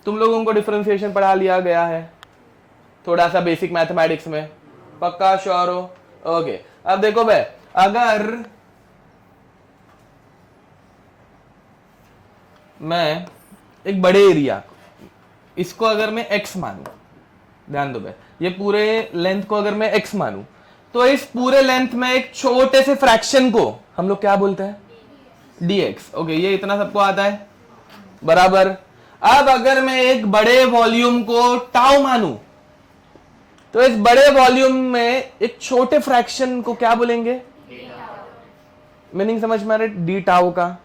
तुम लोगों को डिफरेंशिएशन पढ़ा लिया गया है थोड़ा सा बेसिक मैथमेटिक्स में, पक्का श्योर हो? ओके, अब देखो भाई, अगर मैं एक बड़े एरिया, इसको अगर मैं x मानूं, ध्यान दो भाई, ये पूरे लेंथ को अगर मैं x मानूं, तो इस पूरे लेंथ में एक छोटे से फ्रैक्शन को हम लोग क्या बोलते हैं? dx। ओके, ये इतना सबको आता है, बराबर। अब अगर मैं एक बड़े वॉल्यूम को टाउ मानूं, तो इस बड़े वॉल्यूम में एक छोटे फ्रैक्शन को क्या बोलेंगे? मीनिंग समझ में आ रहा है डी टाउ का?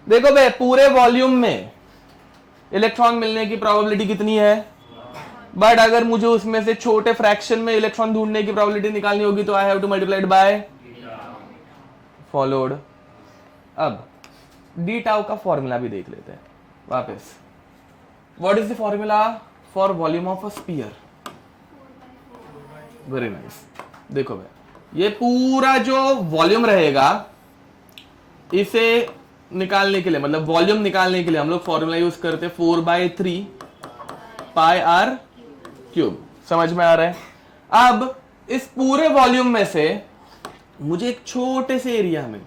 देखो भाई, पूरे वॉल्यूम में इलेक्ट्रॉन मिलने की प्रोबेबिलिटी कितनी है? बट अगर मुझे उसमें से छोटे फ्रैक्शन में इलेक्ट्रॉन ढूंढने की प्रोबेबिलिटी निकालनी होगी तो I have two multiplied by followed. अब डी टाउ का फॉर्मूला भी देख लेते हैं वापस। What is the formula for volume of a sphere? Very nice. देखो भाई, ये पूरा जो वॉल्यूम रहेगा, इसे निकालने के लिए, मतलब वॉल्यूम निकालने के लिए हम लोग फॉर्मूला यूज करते हैं 4/3 पाई आर क्यूब। समझ में आ रहा है? अब इस पूरे वॉल्यूम में से मुझे एक छोटे से एरिया में,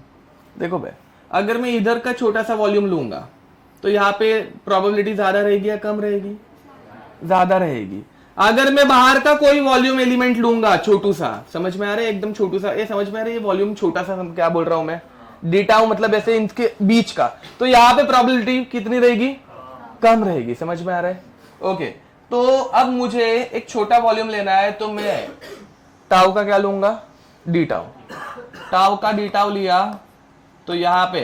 देखो भाई, अगर मैं इधर का छोटा सा वॉल्यूम लूंगा तो यहाँ पे प्रोबेबिलिटी ज्यादा रहेगी या कम रहेगी? ज्यादा रहेगी। अगर मैं बाहर का कोई वॉल्यूम एलिमेंट लूंगा छोटू सा, समझ में आ रहा है? एकदम छोटू सा, ये समझ में आ रहा है? ये वॉल्यूम छोटा सा, क्या बोल रहा हूं मैं? डेटाऊ मतलब ऐसे इनके बीच का, तो यहाँ पे प्रोबेबिलिटी कितनी रहेगी? कम रहेगी। समझ में आ रहा है? ओके, तो अब मुझे एक छोटा वॉल्यूम लेना है, तो मैं टाउ का क्या लूंगा? D tau. टाउ का डी टाउ लिया तो यहाँ पे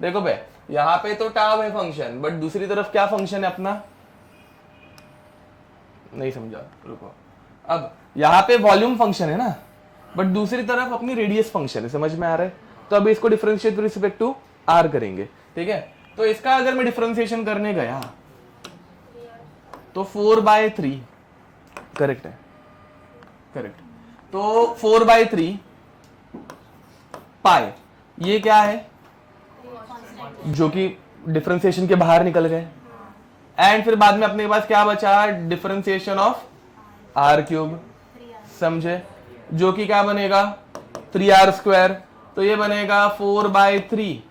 देखो भाई, यहाँ पे तो टाउ है फंक्शन, बट दूसरी तरफ क्या फंक्शन है अपना? नहीं समझा, रुको। अब यहाँ पे वॉल्यूम फंक्शन है ना, बट दूसरी तरफ अपनी रेडियस फंक्शन है। समझ में आ रहा है? तो अभी इसको differentiate with respect to r करेंगे, ठीक है। तो इसका अगर मैं डिफरेंशिएशन करने गया तो 4/3 करेक्ट है, करेक्ट। तो 4/3 पाई, ये क्या है? जो कि डिफरेंशिएशन के बाहर निकल गए। एंड फिर बाद में अपने पास क्या बचा? डिफरेंशिएशन ऑफ आर क्यूब, समझे? जो कि क्या बनेगा? 3r²। तो ये बनेगा 4/3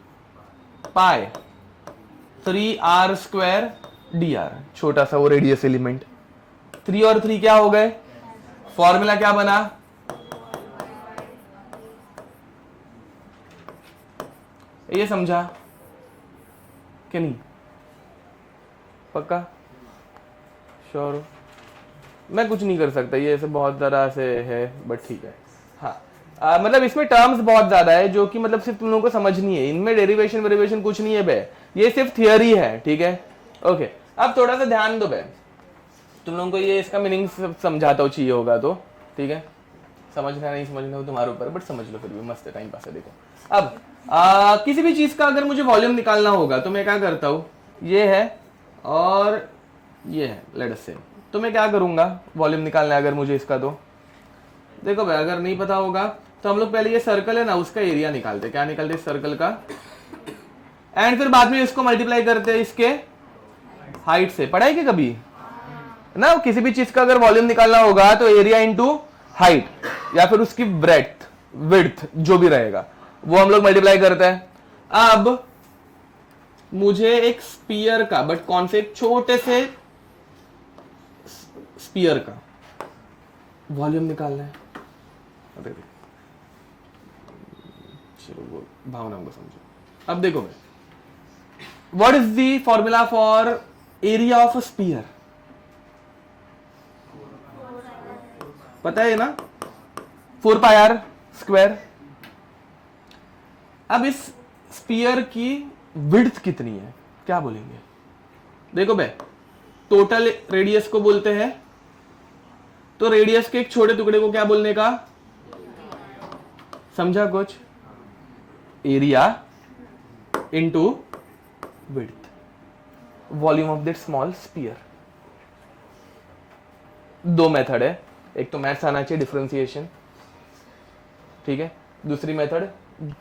पाई 3r² dr, छोटा सा वो रेडियस एलिमेंट। 3 और 3 क्या हो गए? फॉर्मूला क्या बना? ये समझा कि नहीं? पक्का श्योर हो? मैं कुछ नहीं कर सकता, ये ऐसे बहुत तरह से है, बट ठीक है। हाँ, मतलब इसमें टर्म्स बहुत ज्यादा है जो कि मतलब सिर्फ तुम लोगों को समझनी है। इनमें डेरिवेशन वेरिएशन कुछ नहीं है बे, ये सिर्फ थियरी है, ठीक है। ओके, अब थोड़ा सा ध्यान दो बे, तुम लोगों को ये इसका मीनिंग समझाता हूँ, चाहिए होगा तो, ठीक है। समझना नहीं समझना हो तुम्हारे ऊपर, बट समझ लो, फिर भी मस्त है, टाइम पास है। देखो, अब किसी भी चीज का अगर मुझे वॉल्यूम निकालना होगा तो मैं क्या करता हूँ? ये है और ये है, लेट अस से, तो मैं क्या करूंगा? वॉल्यूम निकालना है अगर मुझे इसका, तो देखो भाई, अगर नहीं पता होगा तो हम लोग पहले ये सर्कल है ना, उसका एरिया निकालते। क्या निकालते? सर्कल का। एंड फिर बाद में इसको मल्टीप्लाई करते हैं इसके हाइट से। पढ़ा है क्या कभी ना? किसी भी चीज का अगर वॉल्यूम निकालना होगा तो एरिया इंटू हाइट, या फिर उसकी ब्रेड्थ विड्थ जो भी रहेगा वो हम लोग मल्टीप्लाई करते हैं। अब मुझे एक स्पीयर का, बट कौन से? एक छोटे से स्पीयर का वॉल्यूम निकालना है। चलो वो भावना को समझो। अब देखो भाई, what is the formula for area of a spear? पता है ना, 4 पाई आर स्क्वायर। अब इस स्पीयर की विड्थ कितनी है, क्या बोलेंगे? देखो बे, टोटल रेडियस को बोलते हैं, तो रेडियस के एक छोटे टुकड़े को क्या बोलने का? समझा कुछ? Area into width, volume of that small sphere. दो मेथड है, एक तो मैथ्स आना चाहिए, डिफरेंशिएशन, ठीक है। दूसरी मेथड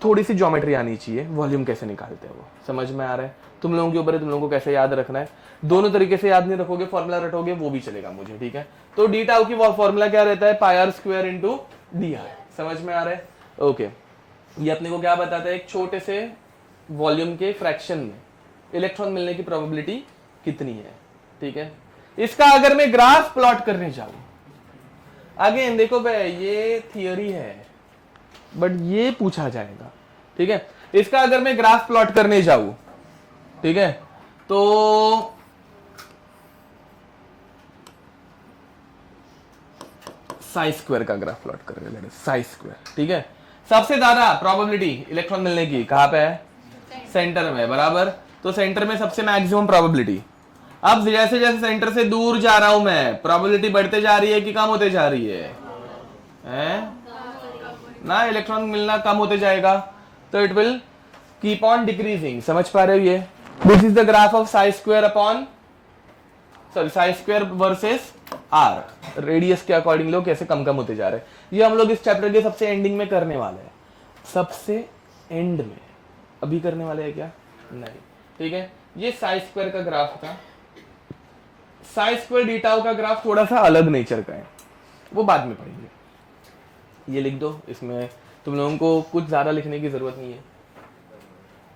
थोड़ी सी ज्योमेट्री आनी चाहिए, वॉल्यूम कैसे निकालते हैं वो समझ में आ रहा है। तुम लोगों के ऊपर है, तुम लोगों को कैसे याद रखना है। दोनों तरीके से याद नहीं रखोगे, फॉर्मूला रटोगे वो भी चलेगा मुझे, ठीक है। तो डी टाउ की फॉर्मूला क्या रहता है? Pi R square into D R. समझ में आ रहा है? ओके। ये अपने को क्या बताता है? एक छोटे से वॉल्यूम के फ्रैक्शन में इलेक्ट्रॉन मिलने की प्रोबेबिलिटी कितनी है, ठीक है। इसका अगर मैं ग्राफ प्लॉट करने जाऊं, अगेन देखो भाई ये थियोरी है बट ये पूछा जाएगा, ठीक है। इसका अगर मैं ग्राफ प्लॉट करने जाऊं, ठीक है, तो साई स्क्वायर का ग्राफ प्लॉट कर रहे हैं, साई स्क्वायर, ठीक है। सबसे ज्यादा प्रोबेबिलिटी इलेक्ट्रॉन मिलने की कहां पे है? सेंटर में, बराबर। तो सेंटर में सबसे मैक्सिमम प्रोबेबिलिटी। अब जैसे जैसे सेंटर से दूर जा रहा हूं मैं, प्रोबेबिलिटी बढ़ते जा रही है कि कम होते जा रही है? ना, इलेक्ट्रॉन मिलना कम होते जाएगा, तो it will keep on decreasing. समझ पा रहे हो? ये this is the graph of psi square upon, sorry, psi square versus r, radius के अकॉर्डिंग लोग कैसे कम कम होते जा रहे हैं। ये हम लोग इस चैप्टर के सबसे एंडिंग में करने वाले हैं, सबसे एंड में। अभी करने वाले हैं क्या? नहीं, ठीक है। ये साई स्क्वायर का ग्राफ था। साई स्क्वायर डी टाउ का ग्राफ थोड़ा सा अलग नेचर का है, वो बाद में पढ़ेंगे। ये लिख दो, इसमें तुम लोगों को कुछ ज्यादा लिखने की जरूरत नहीं है।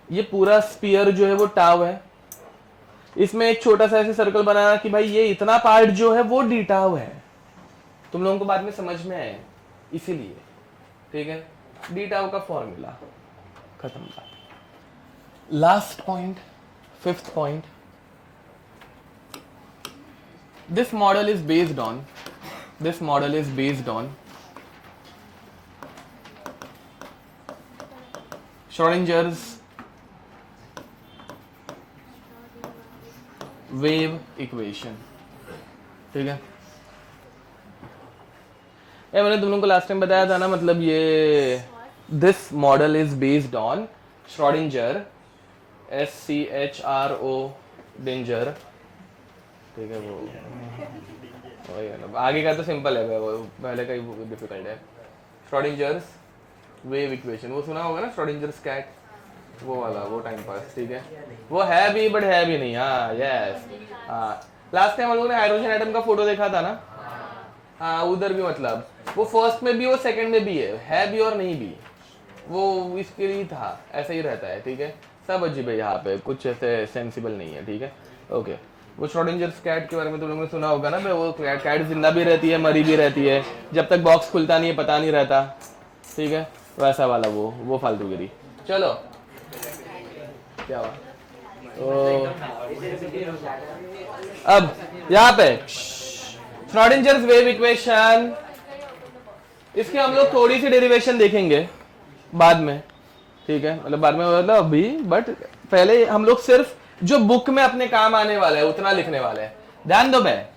ये पूरा स्फीयर जो है वो टाउ है, इसमें एक छोटा सा ऐसे सर्कल बनाना कि भाई ये इतना पार्ट जो है वो डी टाउ है। तुम लोगों को बाद में समझ में आए इसीलिए, ठीक है। डी टाउ का फॉर्मूला खत्म बात। Last point, fifth point, this model is based on Schrodinger's wave equation, ठीक है। ये मैंने तुम लोगों को लास्ट टाइम बताया था ना, मतलब ये this model is based on Schrödinger, SCHRO danger, ठीक है। वो वही है ना, आगे का तो सिंपल है, वो पहले का ही डिफिकल्ट है। श्रोडिंजर्स वेव इक्वेशन, वो सुना होगा ना, श्रोडिंजर्स कैट, वो वाला, वो टाइम पास, ठीक है। वो है भी बट है भी नहीं। हाँ, यस, हाँ। लास्ट टाइम हम लोगों ने हाइड्रोजन एटम का फोटो देखा था ना, हाँ, उधर भी मतलब वो फर्स्ट में भी और सेकंड में भी है भी और नहीं भी, वो इसके लिए था, ऐसा ही रहता है, ठीक है। सब अजीब है यहाँ पे, कुछ ऐसे सेंसिबल नहीं है, ठीक है। ओके, वो श्रोडिंजर्स कैट के बारे में तुम लोगों ने सुना होगा ना, वो कैट जिंदा भी रहती है, मरी भी रहती है, जब तक बॉक्स खुलता नहीं है पता नहीं रहता, ठीक है। वैसा वाला वो फालतूगिरी। चलो, क्या हुआ? तो अब यहाँ पे श्रोडिंजर्स वेव इक्वेशन, इसकी हम लोग थोड़ी सी डेरिवेशन देखेंगे बाद में, ठीक है। मतलब बाद में मतलब अभी, बट पहले हम लोग सिर्फ जो बुक में अपने काम आने वाला है उतना लिखने वाले हैं। ध्यान दो, मैं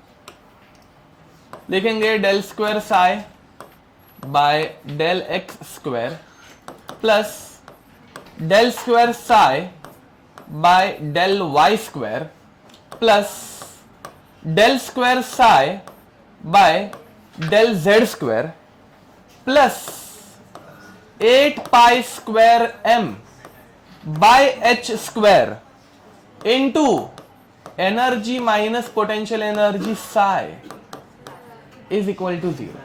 लिखेंगे del square psi by del x square plus del square psi by del y square plus del square psi by del z square plus 8 pi square m by h square into energy minus potential energy psi is equal to 0।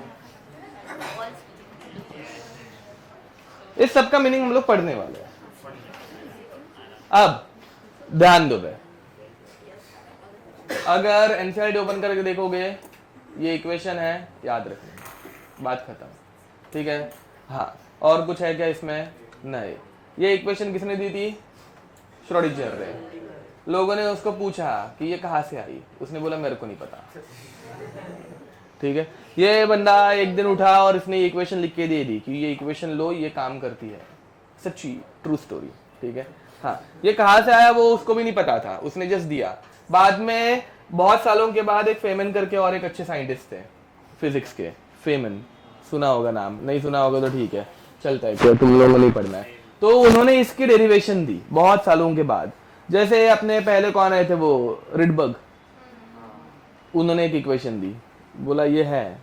इस सब का मीनिंग हम लोग पढ़ने वाले हैं। अब ध्यान दो भाई, अगर एनसीईआरटी ओपन करके देखोगे, ये इक्वेशन है, याद रखना, बात खत्म, ठीक है। हाँ, और कुछ है क्या इसमें? नहीं। ये इक्वेशन किसने दी थी? श्रोडिंजर ने, लोगों ने उसको पूछा कि ये कहाँ से आई, उसने बोला मेरे को नहीं पता। ठीक है, ये बंदा एक दिन उठा और इसने ये इक्वेशन लिख के दे दी कि ये इक्वेशन लो, ये काम करती है। सच्ची ट्रू स्टोरी। ठीक है, हाँ, ये कहाँ से आया वो उसको भी नहीं पता था, उसने जस्ट दिया। बाद में बहुत सालों के बाद एक फेमन करके और एक अच्छे साइंटिस्ट थे फिजिक्स के, फेमन, सुना होगा नाम, नहीं सुना होगा तो ठीक है, चलता है, तुम लोगों को नहीं पढ़ना है। तो उन्होंने इसकी डेरिवेशन दी बहुत सालों के बाद। जैसे अपने पहले कौन आए थे, वो रिडबर्ग, उन्होंने एक इक्वेशन दी, बोला ये है,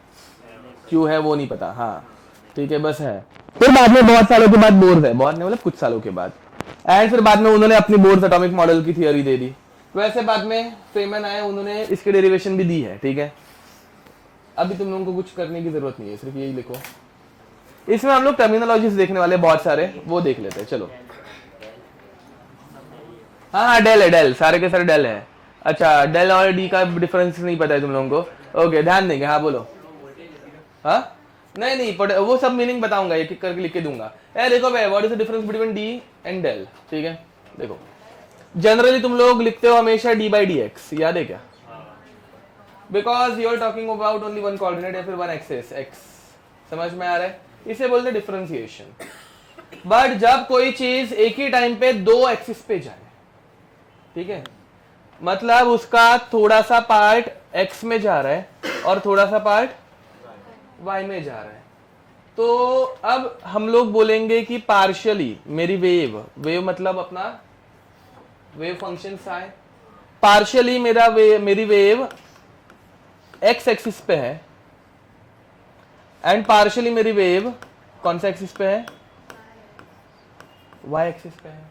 क्यों है वो नहीं पता, हाँ ठीक है बस है। फिर बाद में बहुत सालों के बाद बोर्स है, बहुत नहीं मतलब कुछ सालों के बाद, एंड फिर बाद में उन्होंने अपनी बोर्स एटॉमिक मॉडल की थियरी दे दी। वैसे बाद में फेमन आए, उन्होंने इसकी डेरिवेशन भी दी है। ठीक है, अभी तुम लोगों को कुछ करने की जरूरत नहीं है, सिर्फ यही लिखो। इसमें हम लोग टर्मिनोलॉजीज देखने वाले बहुत सारे, वो देख लेते हैं। चलो, हाँ डेल है, डेल, सारे के सारे डेल है। अच्छा, डेल और डी का डिफरेंस नहीं पता है तुम लोगों को? ओके, ध्यान देंगे। हाँ बोलो। हाँ नहीं नहीं, वो सब मीनिंग बताऊंगा, एक एक करके लिख के दूंगा। देखो भाई, what is the difference between d and del? ठीक है, देखो जनरली तुम लोग लिखते हो हमेशा डी बाई डी एक्स, याद है क्या? Because you are talking about only one coordinate या फिर वन एक्सिस, एक्स। समझ में आ रहा है? इसे बोलते डिफरेंशिएशन। बट जब कोई चीज एक ही टाइम पे दो एक्सिस पे जाए, ठीक है, मतलब उसका थोड़ा सा पार्ट एक्स में जा रहा है और थोड़ा सा पार्ट वाई में जा रहा है, तो अब हम लोग बोलेंगे कि पार्शियली मेरी वेव, वेव मतलब अपना वेव फंक्शन साई, पार्शियली मेरी वेव एक्स एक्सिस पे है एंड पार्शियली मेरी वेव कौन सा एक्सिस पे है? वाई एक्सिस पे है।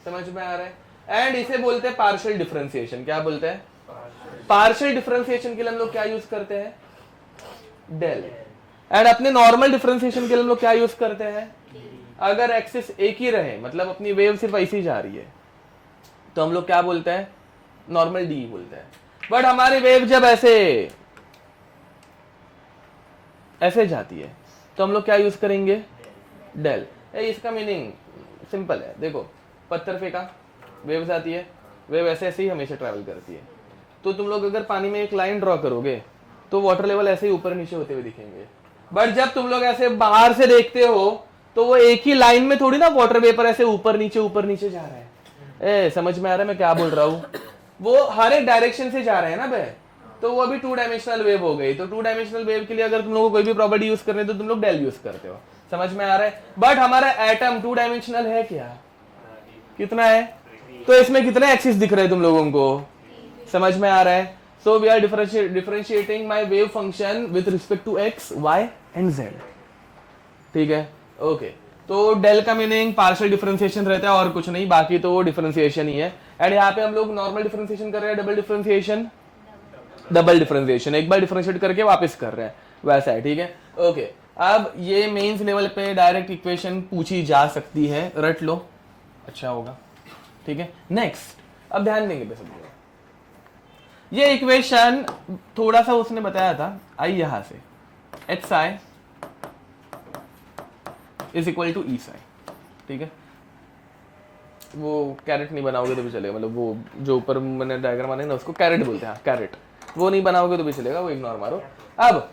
समझ में आ रहा है? एंड इसे बोलते हैं पार्शियल डिफरेंशिएशन। क्या बोलते हैं? पार्शियल डिफरेंशिएशन के लिए हम लोग क्या यूज करते हैं? डेल। एंड अपने नॉर्मल डिफरेंशिएशन के लिए हम लोग क्या यूज करते हैं? अगर एक्सिस एक ही रहे, मतलब अपनी वेव सिर्फ ऐसी जा रही है, तो हम लोग क्या बोलते हैं? नॉर्मल डी बोलते हैं। बट हमारी वेव जब ऐसे जाती है, तो हम लोग क्या यूज करेंगे? डेल। इसका मीनिंग सिंपल है, देखो पत्थर फेंका, वेव्स आती है, वेव ऐसे ऐसे ही हमेशा ट्रैवल करती है, तो तुम लोग अगर पानी में एक लाइन ड्रॉ करोगे तो वाटर लेवल ऐसे ही ऊपर नीचे होते हुए दिखेंगे। बट जब तुम लोग ऐसे बाहर से देखते हो तो वो एक ही लाइन में थोड़ी ना वाटर वेपर ऐसे ऊपर नीचे जा रहा है। समझ में आ रहा है मैं क्या बोल रहा हूँ? वो हर एक डायरेक्शन से जा रहे हैं ना बे, तो वो अभी टू डायमेंशनल वेव हो गई। तो टू डायमेंशनल वेव के लिए अगर तुम लोग को कोई भी प्रॉपर्टी यूज करनी है तो तुम लोग डेल यूज करते हो। समझ में आ रहा है? बट हमारा एटम टू डायमेंशनल है क्या? कितना है? तो इसमें कितने एक्सिस दिख रहे हैं तुम लोगों को? समझ में आ रहा है? So we are differentiating my wave function with respect to x, y and z. ठीक है, ओके। तो डेल का मीनिंग पार्शियल डिफरेंशिएशन रहता है और कुछ नहीं, बाकी तो वो डिफरेंशिएशन ही है। एंड यहाँ पे हम लोग नॉर्मल डिफरेंशिएशन कर रहे हैं, डबल डिफरेंशिएशन एक बार डिफरेंशिएट करके वापस कर रहे हैं, वैसा है। ठीक है, ओके। अब ये मेंस लेवल पे डायरेक्ट इक्वेशन पूछी जा सकती है, रट लो, अच्छा होगा। ठीक है, नेक्स्ट, अब ध्यान देंगे पे सब लोग। ये इक्वेशन थोड़ा सा उसने बताया था, आई यहां से, H psi is equal to E psi. ठीक है, वो कैरेट नहीं बनाओगे तो भी चलेगा, मतलब वो जो ऊपर मैंने डायग्राम बनाया ना उसको कैरेट बोलते हैं, कैरेट, वो नहीं बनाओगे तो भी चलेगा, वो इग्नोर मारो। अब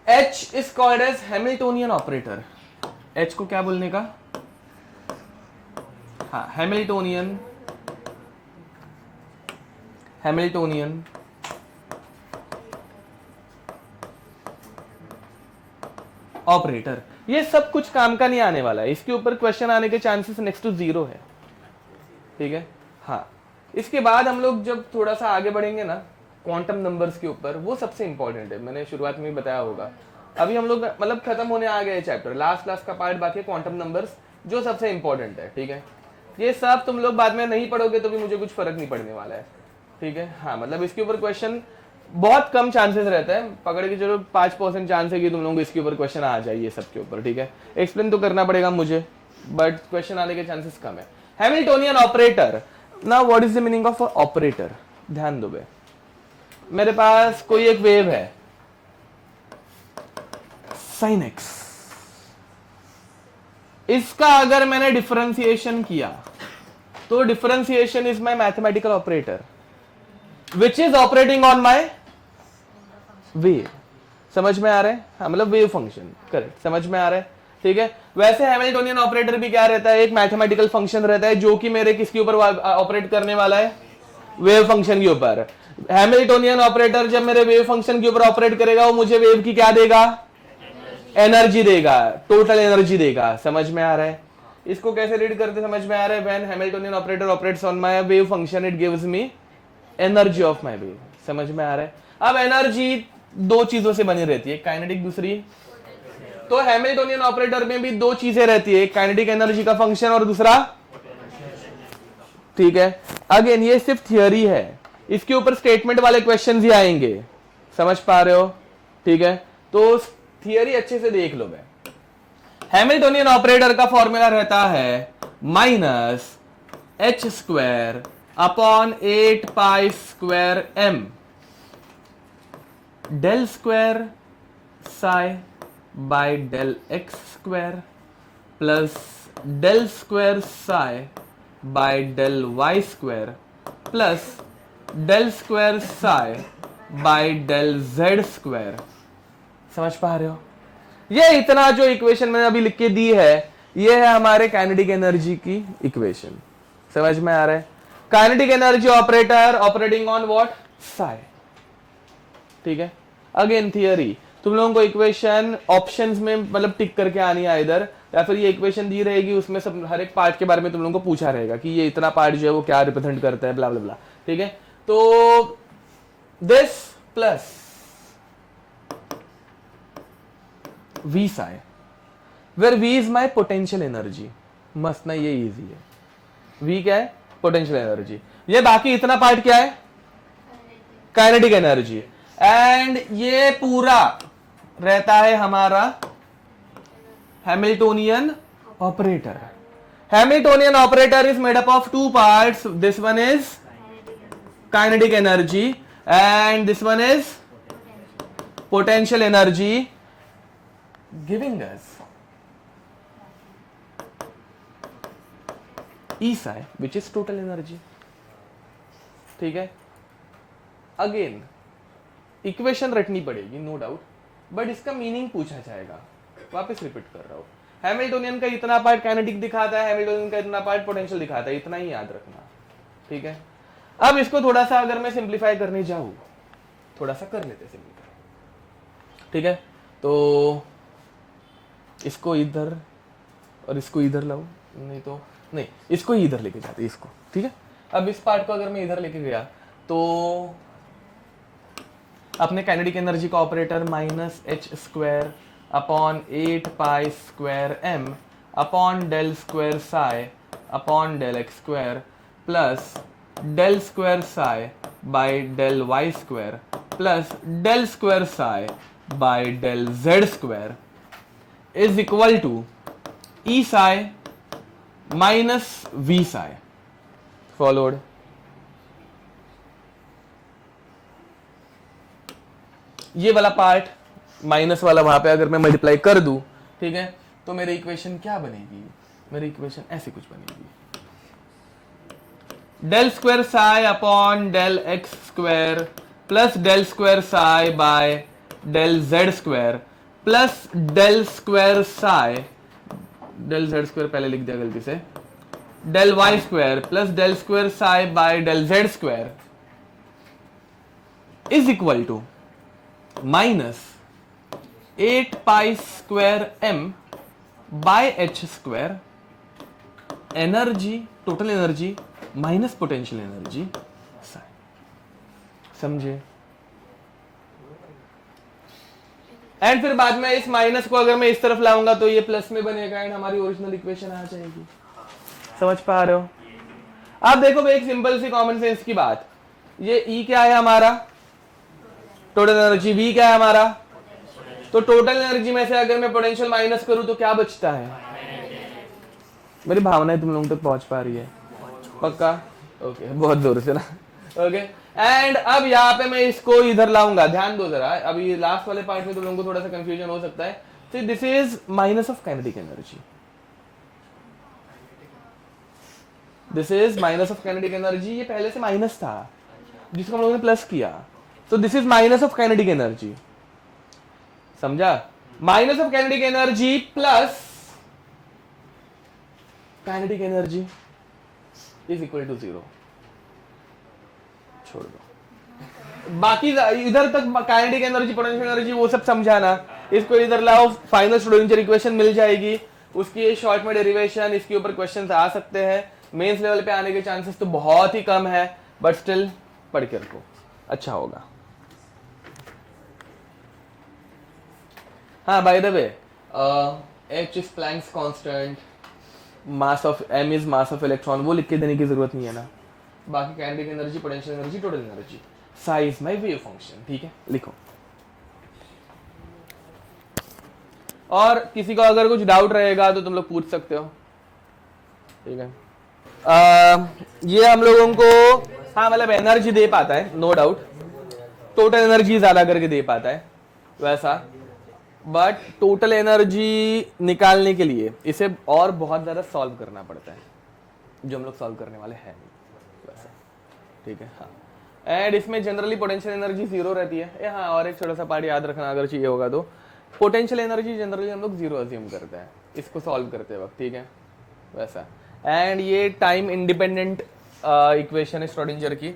H is called as Hamiltonian operator. H को क्या बोलने का? हाँ, हैमिल्टोनियन ऑपरेटर। ये सब कुछ काम का नहीं आने वाला है, इसके ऊपर क्वेश्चन आने के चांसेस नेक्स्ट टू 0 है। ठीक है, हाँ। इसके बाद हम लोग जब थोड़ा सा आगे बढ़ेंगे ना क्वांटम नंबर्स के ऊपर, वो सबसे इंपॉर्टेंट है, मैंने शुरुआत में बताया होगा। अभी हम लोग मतलब खत्म होने आ गए चैप्टर, लास्ट का पार्ट बाकी है, क्वांटम नंबर्स, जो सबसे इंपॉर्टेंट है। ठीक है, ये सब तुम लोग बाद में नहीं पढ़ोगे तो भी मुझे कुछ फर्क नहीं पड़ने वाला है। ठीक है, हाँ, मतलब इसके ऊपर क्वेश्चन बहुत कम चांसेस रहता है, पकड़ के चलो 5% चांस है कि तुम लोगों को इसके ऊपर क्वेश्चन आ जाइए सबके ऊपर। ठीक है, एक्सप्लेन तो करना पड़ेगा मुझे, बट क्वेश्चन आने के चांसेस कम है। Hamiltonian operator, now what is the meaning of operator? ध्यान दो बे, मेरे पास कोई एक वेव है sin x, इसका अगर मैंने डिफरेंशिएशन किया तो differentiation is my mathematical operator which is operating on my wave. समझ में आ रहा है? हाँ, मतलब वेव फंक्शन, करेक्ट, समझ में आ रहा है, ठीक है। वैसे हैमिल्टोनियन ऑपरेटर भी क्या रहता है, एक मैथमेटिकल फंक्शन रहता है जो कि मेरे किसके ऊपर ऑपरेट करने वाला है, वेव फंक्शन के ऊपर। हैमिल्टोनियन ऑपरेटर जब मेरे वेव फंक्शन के ऊपर ऑपरेट करेगा वो मुझे वेव की क्या देगा, एनर्जी देगा, टोटल एनर्जी देगा। समझ में आ रहा है? इसको कैसे रीड करते समझ में आ रहा है? When Hamiltonian operator operates on my wave function it gives me energy of my wave. समझ में आ रहा है? अब एनर्जी दो चीजों से बनी रहती है, काइनेटिक, दूसरी, तो हैमिल्टोनियन ऑपरेटर में भी दो चीजें रहती है, एक काइनेटिक एनर्जी का फंक्शन और दूसरा, ठीक है। अगेन ये सिर्फ थियरी है, इसके ऊपर स्टेटमेंट वाले क्वेश्चंस ही आएंगे, समझ पा रहे हो, ठीक है। तो थियरी अच्छे से देख लो। मैं हैमिल्टोनियन ऑपरेटर का फॉर्मूला रहता है minus h square upon 8 pi square m del square psi by del x square plus del square psi by del y square plus del square psi by del z square. समझ पा रहे हो? ये इतना जो इक्वेशन मैंने अभी लिख के दी है ये है हमारे काइनेटिक एनर्जी की इक्वेशन। समझ में आ रहा है? Kinetic energy operator operating on what, Sai, ठीक है। अगेन थियरी, तुम लोगों को इक्वेशन ऑप्शंस में मतलब टिक करके आनी है इधर, या फिर ये इक्वेशन दी रहेगी उसमें सब हर एक पार्ट के बारे में तुम लोगों को पूछा रहेगा कि ये इतना पार्ट जो है वो क्या रिप्रेजेंट करता है, ब्ला ब्ला ब्ला, ठीक है। तो this plus V psi where V is my potential energy। मस्त ना, ये इजी है। V क्या है, पोटेंशियल एनर्जी। ये बाकी इतना पार्ट क्या है, काइनेटिक एनर्जी। एंड ये पूरा रहता है हमारा Hamiltonian operator. Hamiltonian operator is made up of two parts, this one is kinetic energy and this one is potential energy, giving us E psi which is total energy, ठीक है। अगेन इक्वेशन रटनी पड़ेगी नो डाउट, बट इसका मीनिंग पूछा जाएगा। वापस रिपीट कर रहा हूं, हैमिल्टोनियन का इतना पार्ट काइनेटिक दिखाता है, हैमिल्टोनियन का इतना पार्ट पोटेंशियल दिखाता है, इतना ही याद रखना, ठीक है। अब इसको थोड़ा सा अगर मैं सिंप्लीफाई करने जाऊं, थोड़ा सा कर लेते सिंप्लीफाई, ठीक है। तो इसको इधर और इसको इधर लाओ, नहीं तो नहीं, इसको ही इधर लेके जाते, इसको, ठीक है। अब इस पार्ट को अगर मैं इधर लेके गया तो अपने काइनेटिक एनर्जी का operator minus h square upon 8 pi square m upon del square psi upon del x square plus del square psi by del y square plus del square psi by del z square is equal to E psi minus V psi followed। ये वाला पार्ट माइनस वाला वहां पे अगर मैं मल्टीप्लाई कर दूं, ठीक है, तो मेरी इक्वेशन क्या बनेगी, मेरी इक्वेशन ऐसी कुछ बनेगी, del square psi upon del x square plus del square psi by del z square plus del square psi, del z square पहले लिख दिया गलती से, del y square plus del square psi by del z square is equal to minus 8 pi square m by h square, energy total energy minus potential energy psi. समझे? एंड फिर बाद में इस माइनस को अगर मैं इस तरफ लाऊंगा तो ये प्लस में बनेगा एंड हमारी ओरिजिनल इक्वेशन आ जाएगी। समझ पा रहे हो? अब देखो भाई, एक सिंपल सी कॉमन सेंस की बात, ये E क्या है हमारा, टोटल एनर्जी, V क्या है हमारा, तो टोटल एनर्जी में से अगर मैं पोटेंशियल माइनस करूं तो क्या बचता है, मेरी भावनाएं तुम लोगों तक पहुंच पा रही है? पक्का? ओके, बहुत जोर से ना, ओके। एंड अब यहाँ पे मैं इसको इधर लाऊंगा, ध्यान दो जरा, अभी लास्ट वाले पार्ट में तुम लोगों को थोड़ा सा कंफ्यूजन हो सकता है। तो this is minus of kinetic energy, this is minus of kinetic energy, ये पहले से माइनस था जिसको हम लोगों ने प्लस किया, तो this is minus of kinetic energy, समझा? Minus of kinetic energy plus kinetic energy is equal to 0। छोड़ दो, बाकी इधर तक काइनेटिक एनर्जी, पोटेंशियल एनर्जी वो सब समझाना, इसको इधर लाओ, फाइनल श्रोडिंगर इक्वेशन मिल जाएगी, उसकी शॉर्ट में डेरिवेशन, इसके ऊपर क्वेश्चंस आ सकते हैं। मेंस लेवल पे आने के चांसेस तो बहुत ही कम है, बट स्टिल पढ़ के रखो, अच्छा होगा। हाँ, bye the way, H is Planck's constant, mass of M is mass of electron, वो लिख के देने की जरूरत नहीं है ना। बाकी kinetic energy, potential energy, total energy, size my wave function, ठीक है, लिखो। और किसी को अगर कुछ डाउट रहेगा तो तुम लोग पूछ सकते हो, ठीक है। ये हम लोगों को, हाँ मतलब एनर्जी दे पाता है, नो डाउट, टोटल एनर्जी ज्यादा करके दे पाता है वैसा, बट टोटल एनर्जी निकालने के लिए इसे और बहुत ज्यादा सॉल्व करना पड़ता है, जो हम लोग सॉल्व करने वाले हैं वैसा, ठीक है। हाँ, एंड इसमें जनरली पोटेंशियल एनर्जी 0 रहती है। हाँ, और एक छोटा सा पार्ट याद रखना अगर चाहिए होगा तो, पोटेंशियल एनर्जी जनरली हम लोग 0 अज्यूम करते हैं इसको सॉल्व करते वक्त, ठीक है वैसा। एंड ये टाइम इंडिपेंडेंट इक्वेशन है श्रोडिंगर की,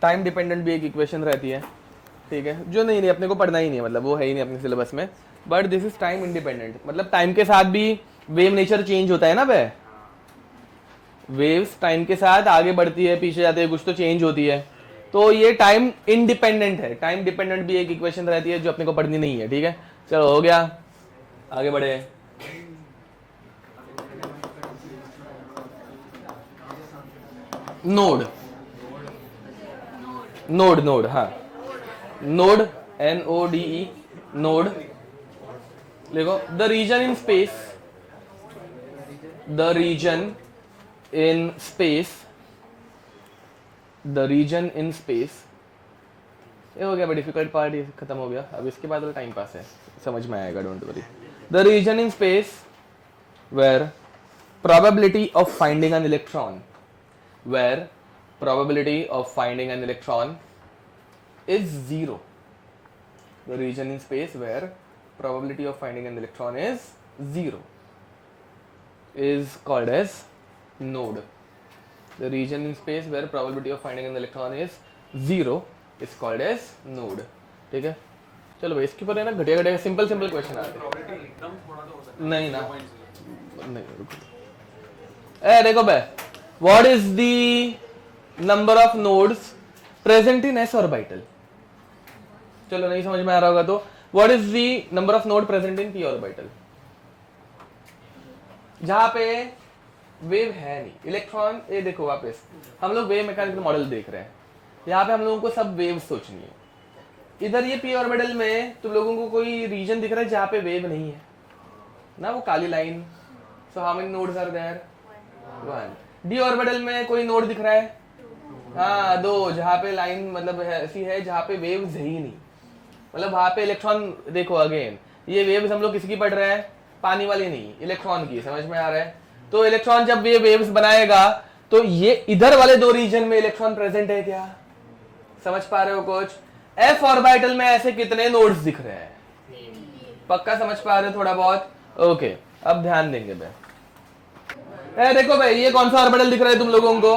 टाइम डिपेंडेंट भी एक इक्वेशन रहती है, ठीक है, जो नहीं अपने को पढ़ना ही नहीं है, मतलब वो है ही नहीं अपने सिलेबस में, but this is time independent, मतलब टाइम के साथ भी वेव नेचर चेंज होता है ना बे, वेव्स टाइम के साथ आगे बढ़ती है, पीछे जाती है, कुछ तो चेंज होती है, तो ये टाइम इंडिपेंडेंट है। टाइम डिपेंडेंट भी एक इक्वेशन रहती है जो अपने को पढ़नी नहीं है, ठीक है। चलो हो गया, आगे बढ़े। नोड, नोड, नोड, हाँ, नोड, NODE, नोड लिखो। The region in space, the region in space, the region in space, ये हो गया, बट डिफिकल्ट पार्ट ये खत्म हो गया। अब इसके बाद टाइम पास है, समझ में आएगा, don't worry. The region in space where probability of finding an electron, where probability of finding an electron is 0. The region in space where probability of finding an electron is 0 is called as node. The region in space where probability of finding an electron is 0 is called as node. ठीक है, चलो भाई इसके ऊपर है ना घटिया घटिया सिंपल सिंपल क्वेश्चन आते हैं। नहीं ना, नहीं रुको, देखो भाई, what is the number of nodes present in s orbital? चलो नहीं समझ में आ रहा होगा तो, what is the number of node present in p orbital? जहां पे वेव है नहीं, इलेक्ट्रॉन, ये देखो वापस हम लोग वेव मैकेनिकल मॉडल देख रहे हैं, यहाँ पे हम लोगों को सब वेव सोचनी है। इधर ये p ऑर्बिटल में तुम लोगों को कोई रीजन दिख रहा है जहां पे वेव नहीं है ना, वो काली line, so how many nodes are there? 1। d orbital में कोई नोड दिख रहा है? हाँ 2, जहां पे लाइन मतलब ऐसी है जहां पे वेव्स है ही नहीं, मतलब वहां पे इलेक्ट्रॉन, देखो अगेन ये वेव्स हम लोग किसकी पढ़ रहे हैं? पानी वाली नहीं, इलेक्ट्रॉन की, समझ में आ रहा है? तो इलेक्ट्रॉन जब ये वेव्स बनाएगा तो ये इधर वाले 2 रीजन में इलेक्ट्रॉन प्रेजेंट है क्या? समझ पा रहे हो कुछ? f ऑर्बिटल में ऐसे कितने नोड्स दिख रहे हैं? पक्का समझ पा रहे हो थोड़ा बहुत? ओके, अब ध्यान देंगे भाई। देखो भाई, ये कौन सा ऑर्बिटल दिख रहा है तुम लोगों को?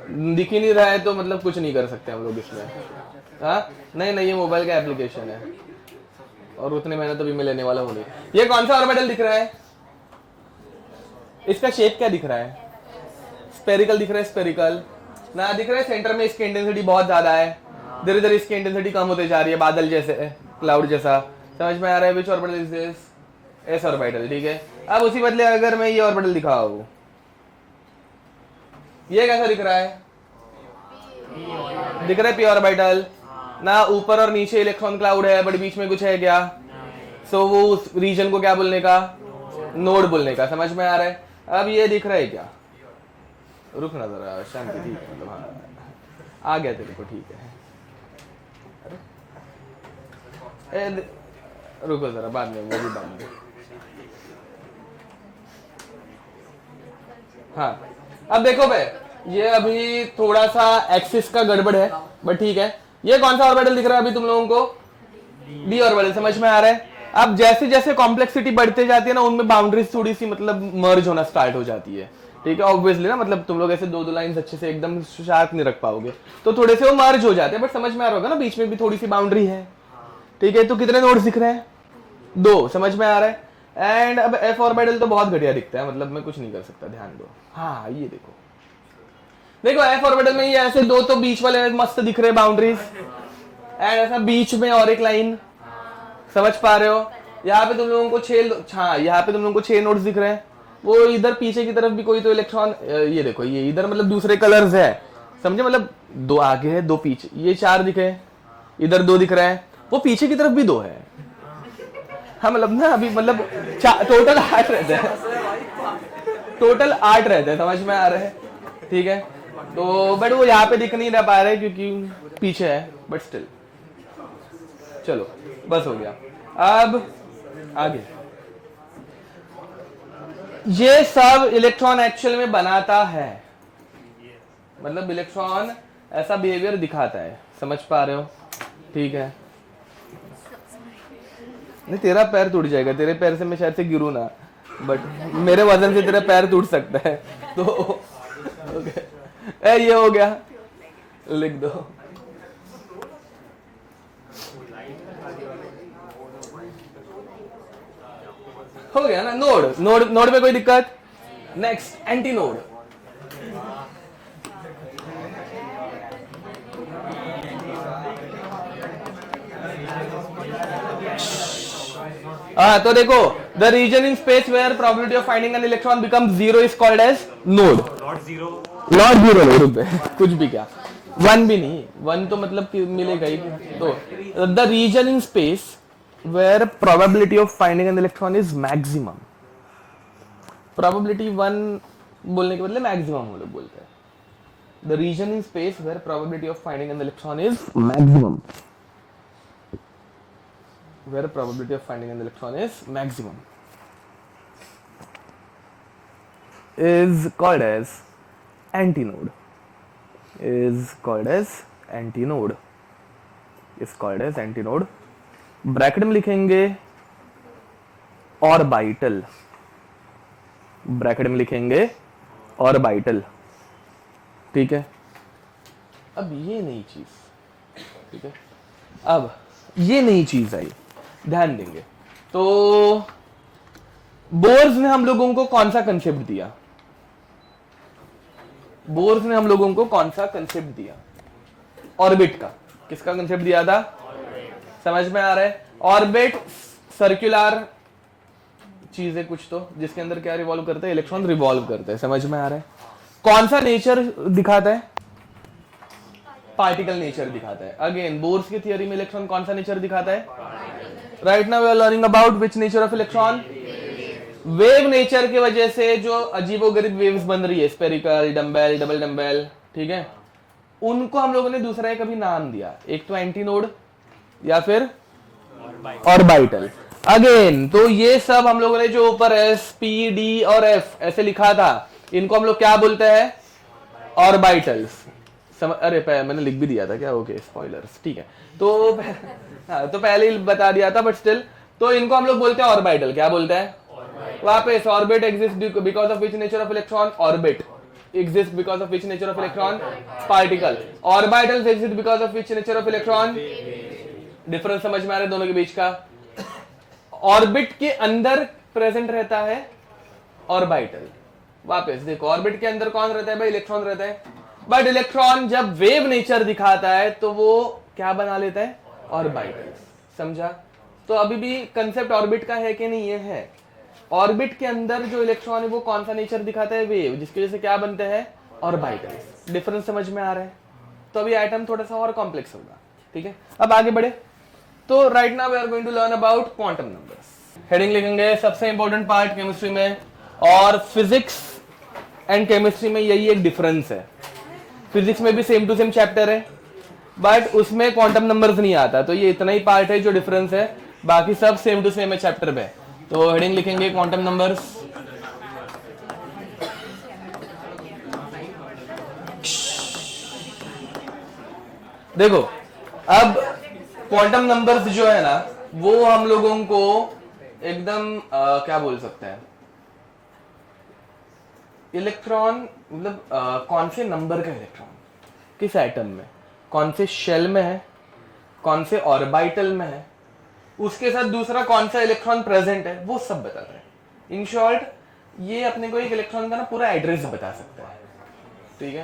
दिख ही नहीं रहा है तो मतलब कुछ नहीं कर सकते हम लोग इसमें। हाँ नहीं नहीं, ये मोबाइल का एप्लीकेशन है और उतने मेहनत अभी मैं लेने वाला हूँ नहीं। ये कौन सा ऑर्बिटल दिख रहा है? इसका शेप क्या दिख रहा है? स्पेरिकल दिख रहा है, स्पेरिकल ना दिख रहा है। सेंटर में इसकी इंटेंसिटी बहुत ज्यादा है, धीरे धीरे इसकी इंटेंसिटी कम होते जा रही है, बादल जैसे, क्लाउड जैसा। समझ में आ रहा है? Which orbital is this? S orbital, ठीक है। अब उसी बदले अगर मैं ये ऑर्बिटल दिखाऊं, ये कैसा दिख रहा है? दिख रहा है p ऑर्बिटल ना, ऊपर और नीचे इलेक्ट्रॉन क्लाउड है, बट बीच में कुछ है क्या? सो वो उस रीजन को क्या बोलने का? नोड बोलने का। समझ में आ रहा है? अब ये दिख रहा है क्या? रुकना जरा, शांति, ठीक है, मतलब हाँ आ गया तेरे को, ठीक है। रुको जरा, बाद में वो भी बाद में। हाँ अब देखो भाई, ये अभी थोड़ा सा एक्सिस का गड़बड़ है, बट ठीक है। ये कौन सा ऑर्बिटल दिख रहा है अभी तुम लोगों को? डी ऑर्बिटल, समझ में आ रहा है? अब जैसे जैसे कॉम्प्लेक्सिटी बढ़ते जाती है ना, उनमें बाउंड्रीज थोड़ी सी मतलब मर्ज होना स्टार्ट हो जाती है, ठीक है। ऑब्वियसली ना, मतलब तुम लोग ऐसे दो दो लाइंस अच्छे से एकदम शार्प नहीं रख पाओगे, तो थोड़े से वो मर्ज हो जाते हैं, बट समझ में आ रहा होगा ना, बीच में भी थोड़ी सी बाउंड्री है, ठीक है। तो कितने नोड्स दिख रहे हैं? 2, समझ में आ रहा है। एंड अब एफ ऑर्बिटल तो बहुत घटिया दिखता है, मतलब मैं कुछ नहीं कर सकता, ध्यान दो। हाँ ये देखो, देखो एफ ऑर्बिटल में ये ऐसे 2 तो बीच वाले मस्त दिख रहे हैं बाउंड्रीज, एंड ऐसा बीच में और एक लाइन, समझ पा रहे हो? यहाँ पे तुम लोगों को 6, हाँ यहाँ पे तुम लोगों को 6 नोड्स दिख रहे हैं। वो इधर पीछे की तरफ भी कोई तो इलेक्ट्रॉन, ये देखो ये इधर मतलब दूसरे कलर्स है, समझे? मतलब 2 आगे है 2 पीछे, ये 4 दिखे, इधर 2 दिख रहे हैं, वो पीछे की तरफ भी 2 है। हाँ मतलब ना अभी मतलब टोटल 8 रहते हैं, टोटल 8 रहते हैं, समझ में आ रहे हैं? ठीक है, तो बट वो यहाँ पे दिख नहीं रह पा रहे क्योंकि पीछे है, बट स्टिल चलो बस हो गया। अब आगे, ये सब इलेक्ट्रॉन एक्चुअल में बनाता है, मतलब इलेक्ट्रॉन ऐसा बिहेवियर दिखाता है, समझ पा रहे हो? ठीक है, नहीं तेरा पैर टूट जाएगा, तेरे पैर से मैं शायद से गिरूं ना, बट मेरे वजन से तेरा पैर टूट सकता है, तो ओके ये हो गया, लिख दो। हो गया ना? नोड, नोड में कोई दिक्कत? Next antinode. तो देखो, the region in space where probability of finding an electron become 0 is called as node. Not zero node, कुछ भी क्या, 1 भी नहीं, 1 तो मतलब मिलेगा ही। तो the region in space where probability of finding an electron is maximum, probability 1 बोलने के बदले maximum हम लोग बोलते हैं। the region in space where probability of finding an electron is maximum, where probability of finding an electron is maximum is called as antinode, is called as antinode, is called as antinode। Bracket में लिखेंगे ऑर्बिटल, ब्रैकेट में लिखेंगे ऑर्बिटल, ठीक है। अब ये नई चीज, ठीक है, अब ये नई चीज आई, ध्यान देंगे। तो बोर्स ने हम लोगों को कौन सा कंसेप्ट दिया? बोर्स ने हम लोगों को कौन सा कंसेप्ट दिया? ऑर्बिट का। किसका कंसेप्ट दिया था? समझ में आ रहा है? ऑर्बिट सर्कुलर चीज है कुछ तो, जिसके अंदर क्या रिवॉल्व करता है? इलेक्ट्रॉन रिवॉल्व करते हैं, समझ में आ रहा है? कौन सा नेचर दिखाता है? पार्टिकल नेचर दिखाता है। अगेन बोर्स की थियरी में इलेक्ट्रॉन कौन सा नेचर दिखाता है? Right now we are learning about which nature of electron? Wave nature की वजह से जो अजीबोगरीब वेव्स बन रही है, स्पेरिकल, डम्बेल, डबल डम्बेल, ठीक है, उनको हम लोगों ने दूसरा एक अभी नाम दिया, एक तो एंटीनोड या फिर ऑर्बिटल। अगेन तो ये सब हम लोगों ने जो ऊपर एस पी डी और एफ ऐसे लिखा था, इनको हम लोग क्या बोलते हैं? ऑर्बिटल्स। अरे मैंने लिख भी दिया था क्या? ओके स्पॉइलर्स, ठीक है। तो हाँ, तो पहले ही बता दिया था, बट स्टिल, तो इनको हम लोग बोलते हैं ऑर्बिटल। क्या बोलते हैं? वापस, orbit exist because of which nature of electron? Orbit exists because of which nature of electron? Particle. Orbitals exist because of which nature of electron? Difference समझ में आ रहा है दोनों के बीच का? ऑर्बिट के अंदर प्रेजेंट रहता है ऑर्बिटल। वापस देखो, ऑर्बिट के अंदर कौन रहता है भाई? इलेक्ट्रॉन रहता है। बट इलेक्ट्रॉन जब वेव नेचर दिखाता है तो वो क्या बना लेता है? ऑर्बिटल। समझा? तो अभी भी कंसेप्ट ऑर्बिट का है कि नहीं? ये है। ऑर्बिट के अंदर जो इलेक्ट्रॉन है वो कौन सा नेचर दिखाता है? वेव, जिसकी वजह से क्या बनते हैं? ऑर्बिटल्स। डिफरेंस समझ में आ रहा है? तो अभी आइटम थोड़ा सा और कॉम्प्लेक्स होगा, ठीक है। अब आगे बढ़े, तो right now we are going to learn about quantum numbers. Heading लिखेंगे सबसे इंपॉर्टेंट पार्ट केमिस्ट्री में, और फिजिक्स एंड केमिस्ट्री में यही एक डिफरेंस है। फिजिक्स में भी सेम टू सेम चैप्टर है, बट उसमें क्वांटम नंबर्स नहीं आता, तो ये इतना ही पार्ट है जो डिफरेंस है, बाकी सब सेम टू सेम है चैप्टर में। तो हेडिंग लिखेंगे क्वांटम नंबर्स। देखो अब क्वांटम नंबर्स जो है ना वो हम लोगों को एकदम क्या बोल सकते हैं, इलेक्ट्रॉन मतलब कौन से नंबर का इलेक्ट्रॉन किस एटम में, कौन से शेल में है, कौन से ऑर्बिटल में है, उसके साथ दूसरा कौन सा इलेक्ट्रॉन प्रेजेंट है, वो सब बताता है। इन शॉर्ट ये अपने को एक इलेक्ट्रॉन का ना पूरा एड्रेस बता सकता है। ठीक है,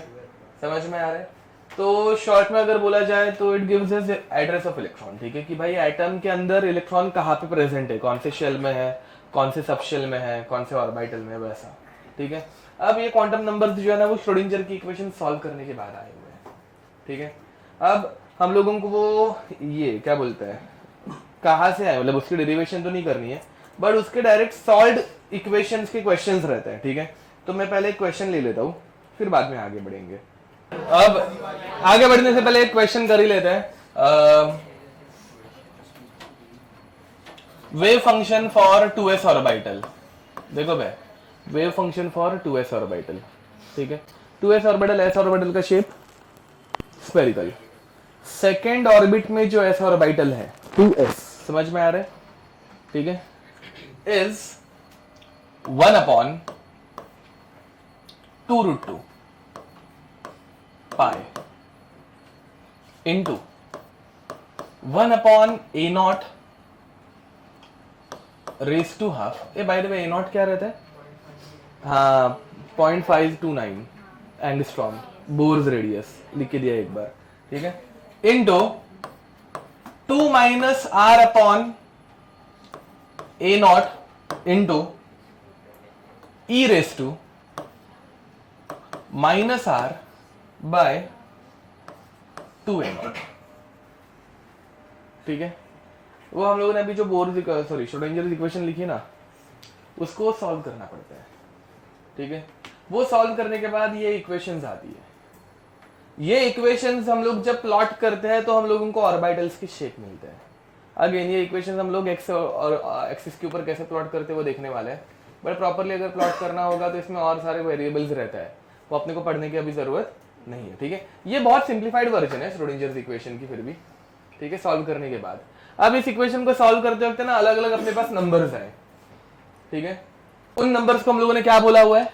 समझ में आ रहा है? तो शॉर्ट में अगर बोला जाए तो it gives us address of electron. ठीक है, कि भाई एटम के अंदर इलेक्ट्रॉन कहाँ पे प्रेजेंट है, कौन से शेल में है, कौन से सब शेल में है, कौन से ऑर्बिटल में, वैसा। ठीक है, अब ये क्वांटम नंबर्स जो है ना वो श्रोडिंगर की इक्वेशन सॉल्व करने के बाद आए हुए हैं। ठीक है, अब हम लोगों को वो ये क्या बोलते हैं कहाँ से आए, मतलब उसकी डेरिवेशन तो नहीं करनी है बट उसके डायरेक्ट सॉल्व्ड इक्वेशंस के क्वेश्चंस रहते हैं। ठीक है, तो मैं पहले एक क्वेश्चन ले लेता हूँ फिर बाद में आगे बढ़ेंगे। अब आगे बढ़ने से पहले एक क्वेश्चन कर ही लेते हैं। Wave function for 2s orbital. देखो भाई, wave function for 2s orbital. ठीक है, 2s ऑर्बिटल, s ऑर्बिटल का शेप स्फेरिकल। सेकेंड ऑर्बिट में जो s ऑर्बिटल है 2s, समझ में आ रहा है? ठीक है, is 1/2√2 pi into 1/a0 raise to half. Ah by the way a0 क्या रहता है? हाँ 0.529 एंगस्ट्रॉम, बोर्स रेडियस लिख के दिया एक बार। ठीक है, into 2 - r/a0 into e raise to -r by 2a0। ठीक है, वो हम लोगों ने अभी जो श्रोडिंगर इक्वेशन लिखी ना उसको सॉल्व करना पड़ता है। ठीक है, वो सॉल्व करने के बाद ये इक्वेशंस आती है। ये इक्वेशंस हम लोग जब प्लॉट करते हैं तो हम लोगों को ऑर्बिटल्स की शेप मिलते हैं। अगेन ये इक्वेशंस हम लोग एक्स और एक्सिस के ऊपर कैसे प्लॉट करते हैं वो देखने वाले हैं, बट प्रॉपरली अगर प्लॉट करना होगा तो इसमें और सारे वेरिएबल्स रहता है, वो अपने को पढ़ने की अभी जरूरत नहीं है। ठीक है, ये बहुत सिंप्लीफाइड वर्जन है श्रोडिंगर इक्वेशन की फिर भी। ठीक है, सॉल्व करने के बाद अब इस इक्वेशन को सॉल्व करते वक्त ना अलग अलग अपने पास नंबर्स आए। ठीक है, उन नंबर्स को हम लोगों ने क्या बोला हुआ है,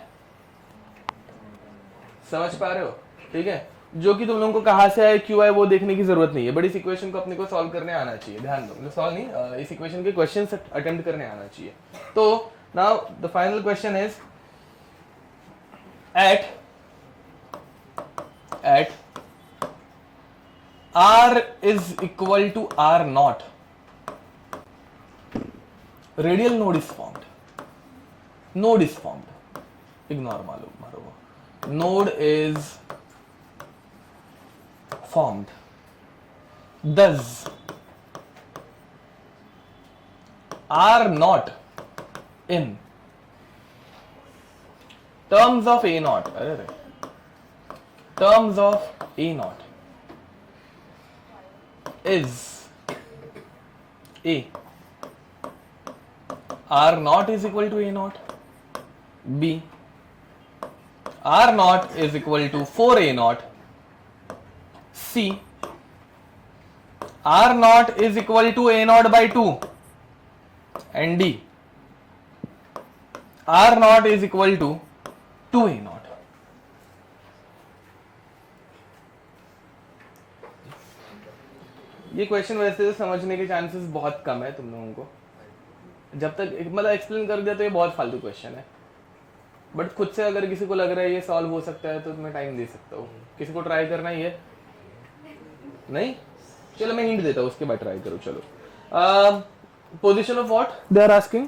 समझ पा रहे हो? ठीक है, जो कि तुम लोगों को कहां से आए क्यों आए वो देखने की जरूरत नहीं है, बट इस इक्वेशन को अपने को सॉल्व करने आना चाहिए। ध्यान दो, सॉल्व नहीं, इस इक्वेशन के क्वेश्चंस अटेम्प्ट करने आना चाहिए। तो now the final question is at r is equal to r0, radial node is formed. Node is formed. Ignore मारो। Node is formed. Thus, r0 in terms of a0. Terms of a0 is a. r0 is equal to a0. b. r0 is equal to 4a0. c. r0 is equal to a0 by 2. and d. r0 is equal to 2a0. ये क्वेश्चन वैसे तो समझने के चांसेस बहुत कम है तुम लोगों को, जब तक मतलब एक्सप्लेन कर दिया तो ये बहुत फालतू क्वेश्चन है, बट खुद से अगर किसी को लग रहा है ये सॉल्व हो सकता है तो मैं टाइम दे सकता हूँ। किसी को ट्राई करना ही है? नहीं, चलो मैं हिंट देता हूँ उसके बाद ट्राई करो। चलो, position of what they are asking.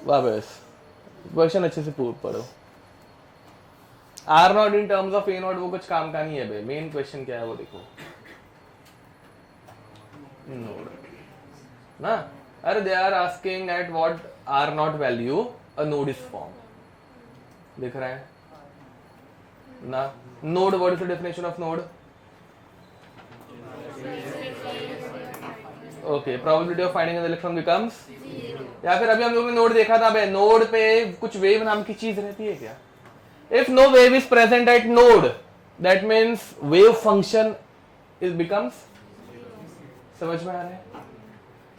वापस क्वेश्चन अच्छे से पढ़ो। r0 in terms of a0 वो कुछ काम का नहीं है भाई, मेन क्वेश्चन क्या है वो देखो। नोड ना, अरे they are asking at what r0 value a node is formed. दिख रहा है ना? Node, what is the definition of node? Okay, probability of finding an electron becomes, या फिर अभी हम लोगों ने नोड देखा था भाई, नोड पे कुछ वेव नाम की चीज रहती है क्या? If no wave is present at node, that means wave function is becomes, समझ में आ रहा है?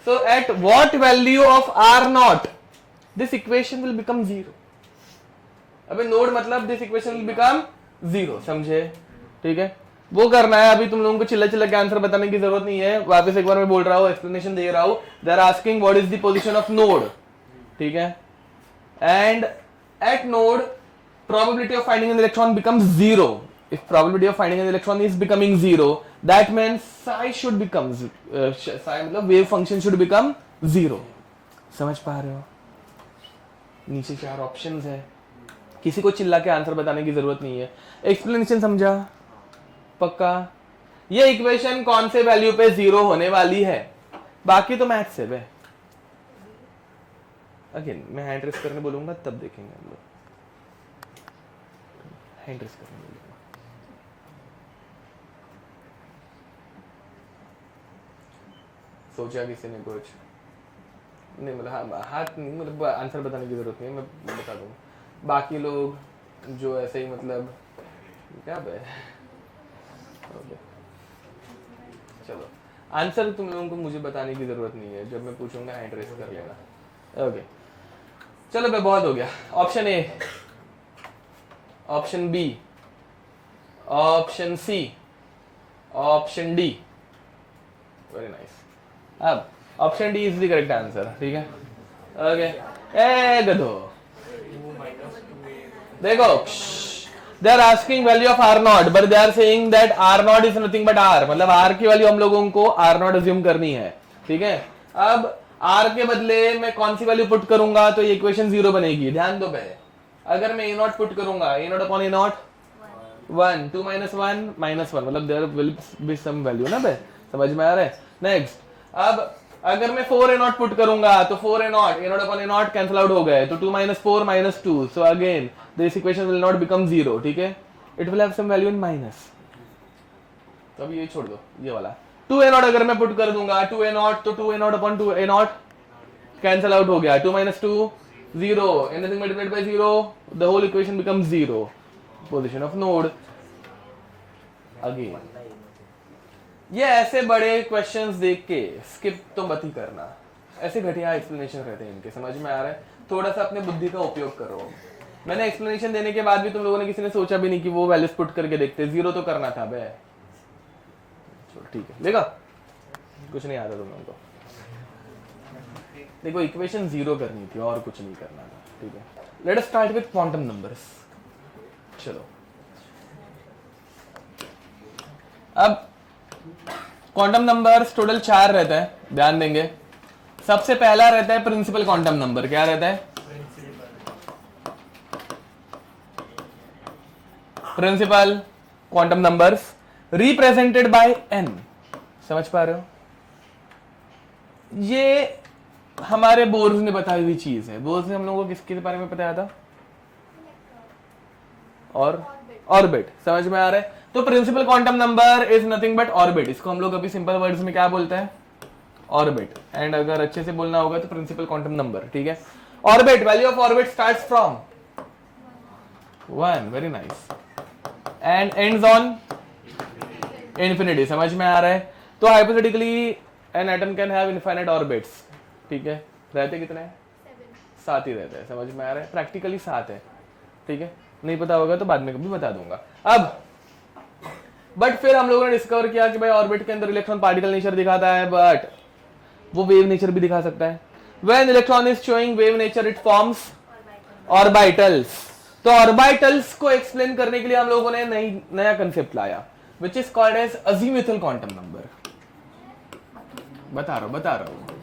So at what value of R naught this equation will become zero. अबे नोड मतलब this equation will become zero, समझे? ठीक है, वो करना है। अभी तुम लोगों को चिल्ला चिल्ला के आंसर बताने की जरूरत नहीं है। वापस एक बार मैं बोल रहा हूँ, एक्सप्लेनेशन दे रहा हूँ। They are asking what is the position of node, ठीक है, and at node probability of finding an electron becomes zero. If probability of finding an electron is becoming zero, that means psi should become psi मतलब wave function should become zero. समझ पा रहे हो? नीचे 4 ऑप्शंस है, किसी को चिल्ला के आंसर बताने की जरूरत नहीं है। एक्सप्लेनेशन समझा? पक्का? ये इक्वेशन कौन से वैल्यू पे जीरो होने वाली है? बाकी तो मैथ्स है बे। अगेन मैं हैंड रेस करने बोलूंगा तब देखेंगे हम लोग। हैंड रेस करने बोलूंगा। सोचा किसी ने कुछ नहीं, मतलब हाँ हाथ नहीं, मतलब आंसर बताने की जरूरत नहीं है, मैं बता दूंगा। बाकी लोग जो ऐसे ही मतलब क्या बे, चलो आंसर तुम लोगों को मुझे बताने की जरूरत नहीं है, जब मैं पूछूंगा हैंड रेस कर लेना। ओके चलो बे, बहुत हो गया। Option A, option B, option C, option D. Very nice. अब option D is the correct answer, ठीक है? ओके ए गधो, देखो they are asking value of R naught but they are saying that R naught is nothing but R, मतलब आर की वैल्यू हम लोगों को आर नॉट अज्यूम करनी है, ठीक है? अब आर के बदले मैं कौन सी वैल्यू पुट करूंगा तो ये इक्वेशन जीरो बनेगी। ध्यान दो पहले, अगर मैं ए नॉट पुट करूंगा, a naught upon a naught 1, 2 minus 1 minus 1, मतलब there will be some value ना बे, समझ में आ रहा है? नेक्स्ट, अब अगर मैं 4 ए नॉट पुट करूंगा तो 4 a naught upon a naught cancel out हो गए, तो 2 minus 4 minus 2, so again this equation will not become zero, ठीक है? It will have some value in minus. तो अब ये छोड़ दो, ये वाला 2 ए नॉट अगर मैं पुट कर दूंगा, 2 ए नॉट, तो 2 a naught upon 2 a naught cancel out हो गया, 2 minus 2 0, anything multiplied by 0, the whole equation becomes 0. Position of node. Again, ये ऐसे बड़े क्वेश्चंस देख के स्किप तो मत ही करना, ऐसे घटिया एक्सप्लेनेशन रहते हैं इनके, समझ में आ रहा है? थोड़ा सा अपने बुद्धि का उपयोग करो। मैंने एक्सप्लेनेशन देने के बाद भी तुम लोगों ने किसी ने सोचा भी नहीं कि वो वैल्यूज पुट करके देखते, जीरो तो करना था बे। ठीक है, देखा कुछ नहीं आता तुम लोगों को। देखो इक्वेशन जीरो करनी थी और कुछ नहीं करना था, ठीक है? Let us start with quantum numbers. चलो अब क्वांटम नंबर्स टोटल 4 रहता है, ध्यान देंगे। सबसे पहला रहता है प्रिंसिपल क्वांटम नंबर। क्या रहता है? Principal quantum numbers represented by n। समझ पा रहे हो? ये हमारे बोर्स ने बताई हुई चीज है। बोर्स ने हम लोगों को किसके बारे में बताया था? और ऑर्बिट। समझ में आ रहा है? तो principal quantum number is nothing but orbit. इसको हम लोग अभी सिंपल वर्ड्स में क्या बोलते हैं? ऑर्बिट। एंड अगर अच्छे से बोलना होगा तो प्रिंसिपल क्वांटम नंबर, ठीक है? Orbit, value of orbit starts from 1, very nice, and ends on infinity. समझ में आ रहा है? तो hypothetically an atom can have infinite orbits, ठीक है? रहते कितने हैं? 7 ही रहते हैं। समझ में आ रहा है? प्रैक्टिकली 7 है, ठीक है? नहीं पता होगा तो बाद में कभी बता दूंगा। अब बट फिर हम लोगों ने डिस्कवर किया कि भाई ऑर्बिट के अंदर इलेक्ट्रॉन पार्टिकल नेचर दिखाता है, बट वो वेव नेचर भी दिखा सकता है। When electron is showing wave nature it forms orbitals. तो ऑर्बिटल्स को एक्सप्लेन करने के लिए हम लोगों ने नया कंसेप्ट लाया, which is called as azimuthal quantum number. बता रहा हूं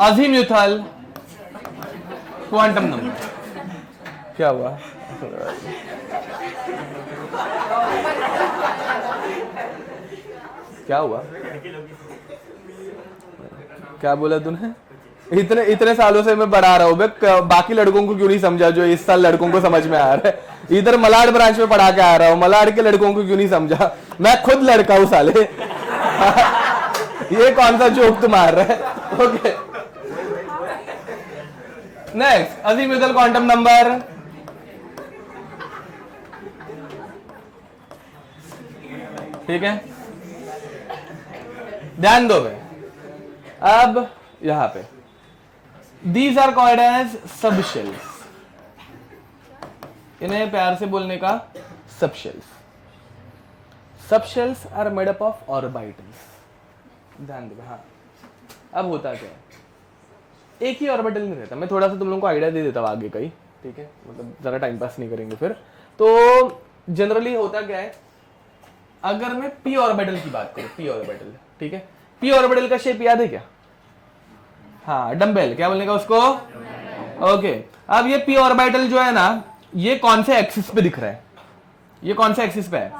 अजीमुथल क्वांटम नंबर। क्या हुआ? क्या हुआ? क्या बोला तूने? इतने सालों से मैं पढ़ा रहा हूँ, बाकी लड़कों को क्यों नहीं समझा जो इस साल लड़कों को समझ में आ रहा है? इधर मलाड ब्रांच में पढ़ा के आ रहा हूँ, मलाड के लड़कों को क्यों नहीं समझा? मैं खुद लड़का हूँ साले। ये कौन सा जोक तुम मार रहे हैं? Okay next, azimuthal quantum number ठीक है, ध्यान दो भाई। अब यहां पे these are called as subshells, इन्हें प्यार से बोलने का subshells. Subshells are made up of orbitals. ध्यान दो। हाँ, अब होता क्या है, एक ही ऑर्बिटल में रहता। मैं थोड़ा सा तुम लोगों को आइडिया दे देता हूँ आगे का ही, ठीक है, मतलब ज़रा टाइम पास नहीं करेंगे फिर। तो जनरली होता क्या है, अगर मैं पी ऑर्बिटल की बात करूँ, पी ऑर्बिटल, ठीक है, पी ऑर्बिटल का शेप याद है क्या? हाँ, डम्बेल, क्या बोलने का उसको? ओके। अब ये पी ऑर्बिटल जो है ना, ये कौन से एक्सिस पे दिख रहा है? ये कौन से एक्सिस पे है?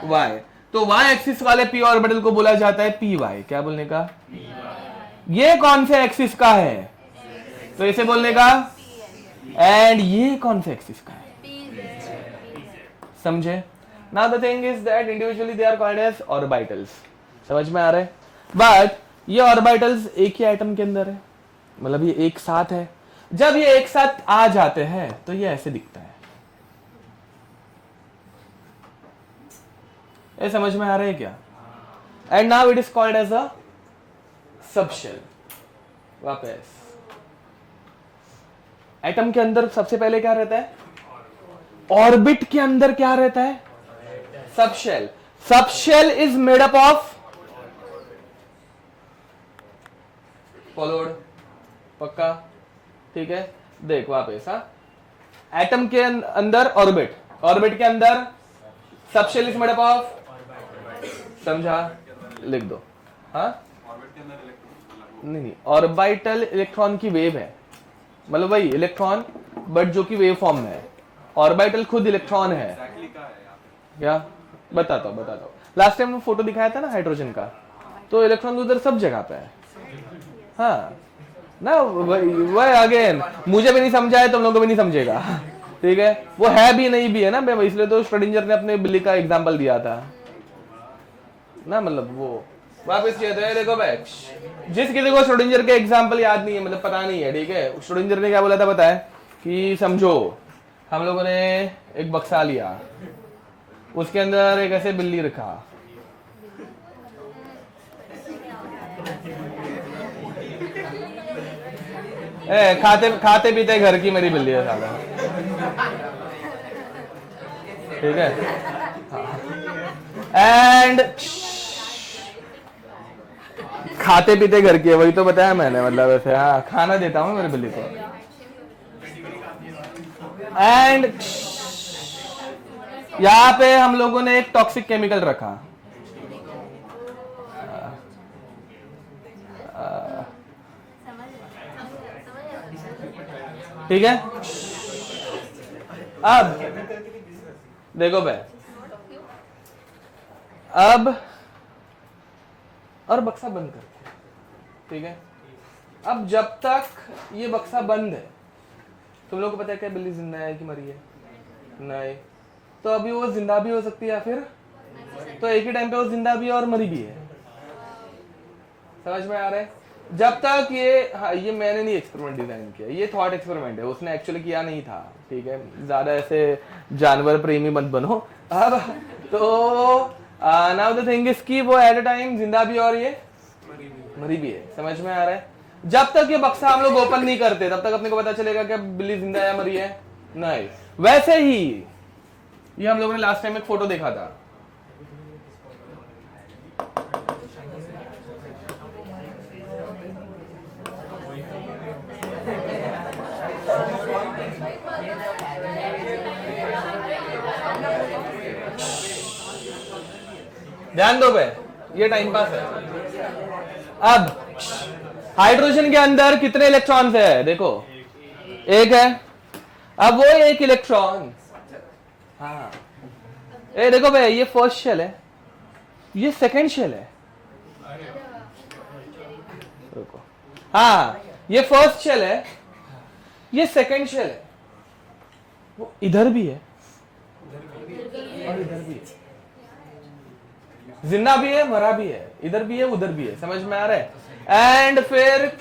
वाई। तो वाई एक्सिस वाले पी ऑर्बिटल को बोला जाता है पी वाई। क्या बोलने का? ये कौन से एक्सिस का है? तो इसे बोलने का। एंड ये कौन से एक्सिस का है? समझे? Now the thing is that individually they are called as orbitals. समझ में आ रहा है? बट ये ऑर्बिटल्स एक ही एटम के अंदर है, मतलब ये एक साथ है। जब ये एक साथ आ जाते हैं तो ये ऐसे दिखता है। ये समझ में आ रहा है क्या? And now it is called as a subshell. वापस एटम के अंदर सबसे पहले क्या रहता है? ऑर्बिट के अंदर क्या रहता है? Subshell. Subshell is made up of, followed, पक्का, ठीक है। देख वापस, हाँ, एटम के अंदर ऑर्बिट, ऑर्बिट के अंदर subshell is made up of, समझा? लिख दो। हाँ, नहीं, ऑर्बिटल इलेक्ट्रॉन की वेव है, मतलब वही इलेक्ट्रॉन बट जो कि वेव फॉर्म में है। ऑर्बिटल खुद इलेक्ट्रॉन है। क्या बताता हूँ। लास्ट टाइम फोटो दिखाया था ना हाइड्रोजन का, तो इलेक्ट्रॉन उधर सब जगह पे है। हाँ ना, वही अगेन मुझे भी नहीं समझा है, तुम लोगों को भी नहीं समझेगा, ठीक है। वो है भी नहीं भी है ना, मैं इसलिए तो श्रोडिंगर ने अपने बिल्ली का एग्जांपल दिया था ना, मतलब वो वापस किया था। देखो भाई, जिस किसी को श्रोडिंगर के एग्जांपल याद नहीं है, मतलब पता नहीं है, ठीक है, श्रोडिंगर ने क्या बोला था पता है? कि समझो हम लोगों ने एक बक्सा लिया, उसके अंदर एक ऐसे बिल्ली रखा, खाते पीते घर की मेरी बिल्ली है साला, ठीक है। एंड खाते पीते घर की है, वही तो बताया मैंने, मतलब ऐसे हाँ खाना देता हूँ मेरी बिल्ली को। एंड यहाँ पे हम लोगों ने एक टॉक्सिक केमिकल रखा, ठीक है। अब देखो भाई, अब और बक्सा बंद करते, ठीक है। अब जब तक ये बक्सा बंद है, तुम लोगों को पता है क्या बिल्ली जिंदा है कि मरी है? नहीं। तो अभी वो जिंदा भी हो सकती है या फिर, तो एक ही टाइम पे वो जिंदा भी है और मरी भी है। समझ में आ रहा है? जब तक ये, हाँ, ये मैंने नहीं एक्सपेरिमेंट डिजाइन किया, ये थॉट एक्सपेरिमेंट है, उसने एक्चुअली किया नहीं था, ठीक है। ज्यादा ऐसे जानवर प्रेमी मत बनो। अब तो नाउ द थिंग इज कि वो एट अ टाइम जिंदा भी और ये मरी भी है। समझ में आ रहा है? जब तक ये बक्सा हम लोग ओपन नहीं करते तब तक अपने को पता चलेगा कि बिल्ली जिंदा है या मरी है? नहीं। वैसे ही ये हम लोगों ने लास्ट टाइम एक फोटो देखा था, ध्यान दो भाई, ये टाइम पास है। अब हाइड्रोजन के अंदर कितने इलेक्ट्रॉन्स है? देखो एक है। अब वो एक इलेक्ट्रॉन, हाँ, ये देखो भाई, ये फर्स्ट शेल है, ये सेकंड शेल है। देखो, हाँ, ये फर्स्ट शेल है, ये सेकंड शेल है। वो इधर भी है और इधर भी है, जिंदा भी है, मरा भी है, इधर भी है, उधर भी है। समझ में आ रहा है? एंड फिर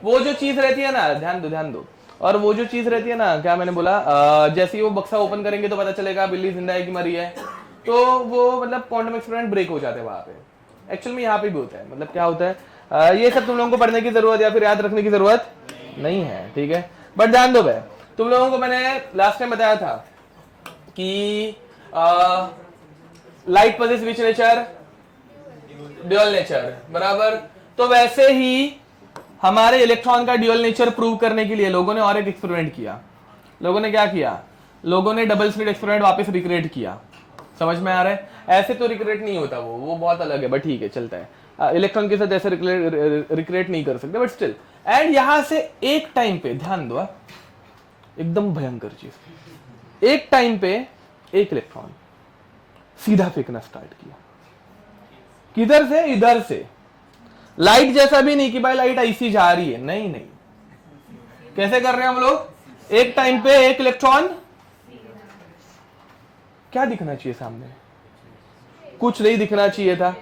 वो जो चीज रहती है ना, ध्यान दो, और वो जो चीज रहती है ना, क्या मैंने बोला, जैसे ही वो बक्सा ओपन करेंगे तो पता चलेगा बिल्ली जिंदा है कि मरी है। तो वो मतलब क्वांटम एक्सपेरिमेंट ब्रेक हो जाते हैं वहां पे। एक्चुअल में यहाँ पे भी होता है, मतलब क्या होता है, ये सब तुम लोगों को पढ़ने की जरूरत या फिर याद रखने की जरूरत नहीं है, ठीक है। बट ध्यान दो भाई, तुम लोगों को मैंने लास्ट टाइम बताया था कि लाइट पजेस विच नेचर, ड्यूअल नेचर, बराबर। तो वैसे ही हमारे इलेक्ट्रॉन का ड्यूअल नेचर प्रूव करने के लिए लोगों ने और एक एक्सपेरिमेंट किया। लोगों ने क्या किया, लोगों ने डबल स्लिट एक्सपेरिमेंट वापस रिक्रिएट किया। समझ में आ रहा है? ऐसे तो रिक्रिएट नहीं होता, वो बहुत अलग है, बट ठीक है चलता है। इलेक्ट्रॉन के साथ ऐसे रिक्रिएट नहीं कर सकते, बट स्टिल। एंड यहां से एक टाइम पे, ध्यान दो, एकदम भयंकर चीज, एक टाइम पे एक इलेक्ट्रॉन सीधा फेंकना स्टार्ट किया। किधर से? इधर से। लाइट जैसा भी नहीं कि भाई लाइट ऐसी जा रही है, नहीं नहीं। कैसे कर रहे हैं हम लोग? एक टाइम पे एक इलेक्ट्रॉन, क्या दिखना चाहिए सामने? कुछ नहीं दिखना चाहिए था।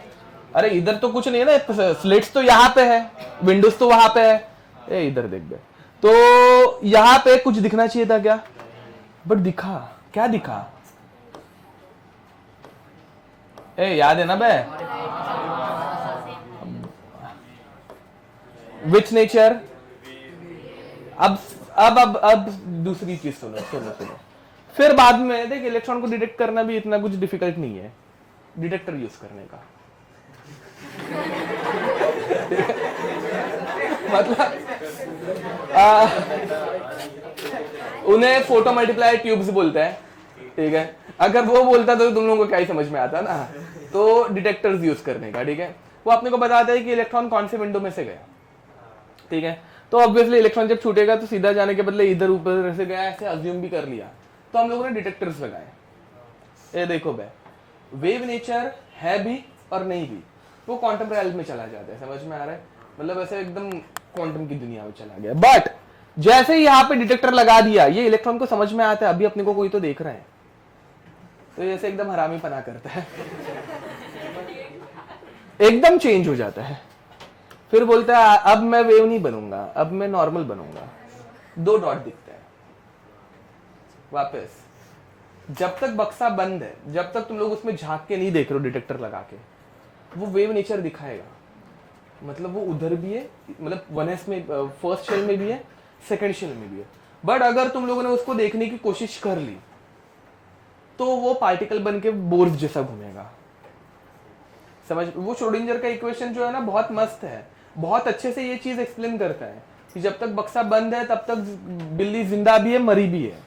अरे इधर तो कुछ नहीं है ना, स्लिट्स तो यहां पे है, विंडोज तो वहां पे है। ए इधर देख बे, तो यहां पे कुछ दिखना चाहिए था क्या? बट दिखा, क्या दिखा? ए याद है ना बे? विच नेचर? अब दूसरी चीज सुनो सुनो सुनो। फिर बाद में देख, इलेक्ट्रॉन को डिटेक्ट करना भी इतना कुछ डिफिकल्ट नहीं है, डिटेक्टर यूज करने का। मतलब उन्हें फोटो मल्टीप्लाई ट्यूब्स बोलते हैं, ठीक है। अगर वो बोलता तो तुम लोगों को क्या ही समझ में आता ना। तो डिटेक्टर्स यूज करने का, ठीक है। वो अपने को बताता है कि इलेक्ट्रॉन कौन से विंडो में से गया, ठीक है। तो ऑब्वियसली इलेक्ट्रॉन जब छूटेगा तो सीधा जाने के बदले इधर ऊपर से गया, ऐसे अज्यूम भी कर लिया। तो हम लोगों ने डिटेक्टर्स लगाए। ये देखो बे, वेव नेचर है भी और नहीं भी, वो क्वांटम रियल्म में चला जाता है। समझ में आ रहा है? मतलब ऐसे एकदम क्वांटम की दुनिया में चला गया। बट जैसे ही यहाँ पे डिटेक्टर लगा दिया, ये इलेक्ट्रॉन को समझ में आता है अभी अपने को कोई तो देख रहा है, तो ऐसे एकदम हरामी पना करता है, एकदम चेंज हो जाता है। फिर बोलता है अब मैं वेव नहीं बनूंगा, अब मैं नॉर्मल बनूंगा। 2 डॉट दिखता है वापस। जब तक बक्सा बंद है, जब तक तुम लोग उसमें झांक के नहीं देख रहे हो डिटेक्टर लगा के, वो वेव नेचर दिखाएगा। मतलब वो उधर भी है, मतलब 1s में फर्स्ट शेल में भी है, सेकंड शेल में भी है। बट अगर तुम लोगों ने उसको देखने की कोशिश कर ली तो वो पार्टिकल बन के बोर्स जैसा घूमेगा। समझ? वो श्रोडिंगर का इक्वेशन जो है ना, बहुत मस्त है, बहुत अच्छे से ये चीज एक्सप्लेन करता है कि जब तक बक्सा बंद है तब तक बिल्ली जिंदा भी है, मरी भी है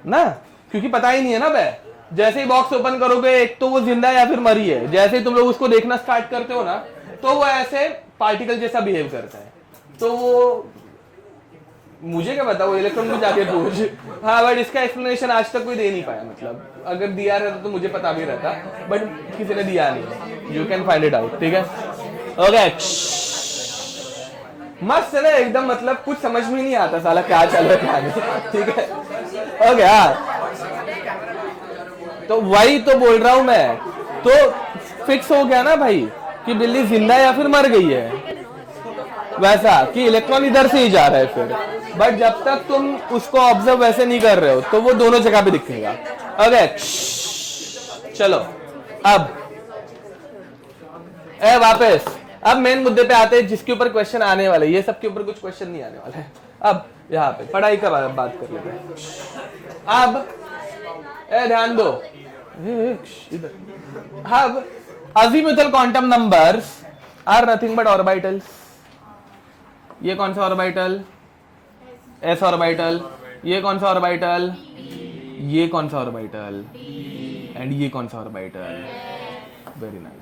ना, क्योंकि पता ही नहीं है ना बे। जैसे ही बॉक्स ओपन करोगे, एक तो वो जिंदा है या फिर मरी है। जैसे ही तुम लोग उसको देखना स्टार्ट करते हो ना, तो वो ऐसे पार्टिकल जैसा बिहेव करता है। तो वो मुझे क्या पता, वो इलेक्ट्रॉन को जाके पूछ। हाँ, बट इसका एक्सप्लेनेशन आज तक कोई दे नहीं पाया। मतलब अगर दिया रहता तो मुझे पता भी रहता, बट किसी ने दिया नहीं। You can find it out, ठीक है। ओके, मस्त है ना एकदम। मतलब कुछ समझ में नहीं आता साला क्या चल रहा है, ठीक है। ओके, हाँ, तो वही तो बोल रहा हूं मैं। तो फिक्स हो गया ना भाई कि बिल्ली जिंदा या फिर मर गई है, वैसा कि इलेक्ट्रॉन इधर से ही जा रहा है फिर। बट जब तक तुम उसको ऑब्जर्व वैसे नहीं कर रहे हो तो वो दोनों जगह पे दिखेगा। ओके, चलो अब वापस अब मेन मुद्दे पे आते हैं, जिसके ऊपर क्वेश्चन आने वाले। ये सब के ऊपर कुछ क्वेश्चन नहीं आने वाले हैं। अब यहाँ पे पढ़ाई का बात कर लेते हैं। अब ध्यान दो, अब azimuthal quantum numbers are nothing but orbitals. ये कौन सा ऑर्बिटल? S orbital. ये कौन सा ऑर्बिटल? ये कौन सा ऑर्बिटल? एंड ये कौन सा ऑर्बिटल? Very nice.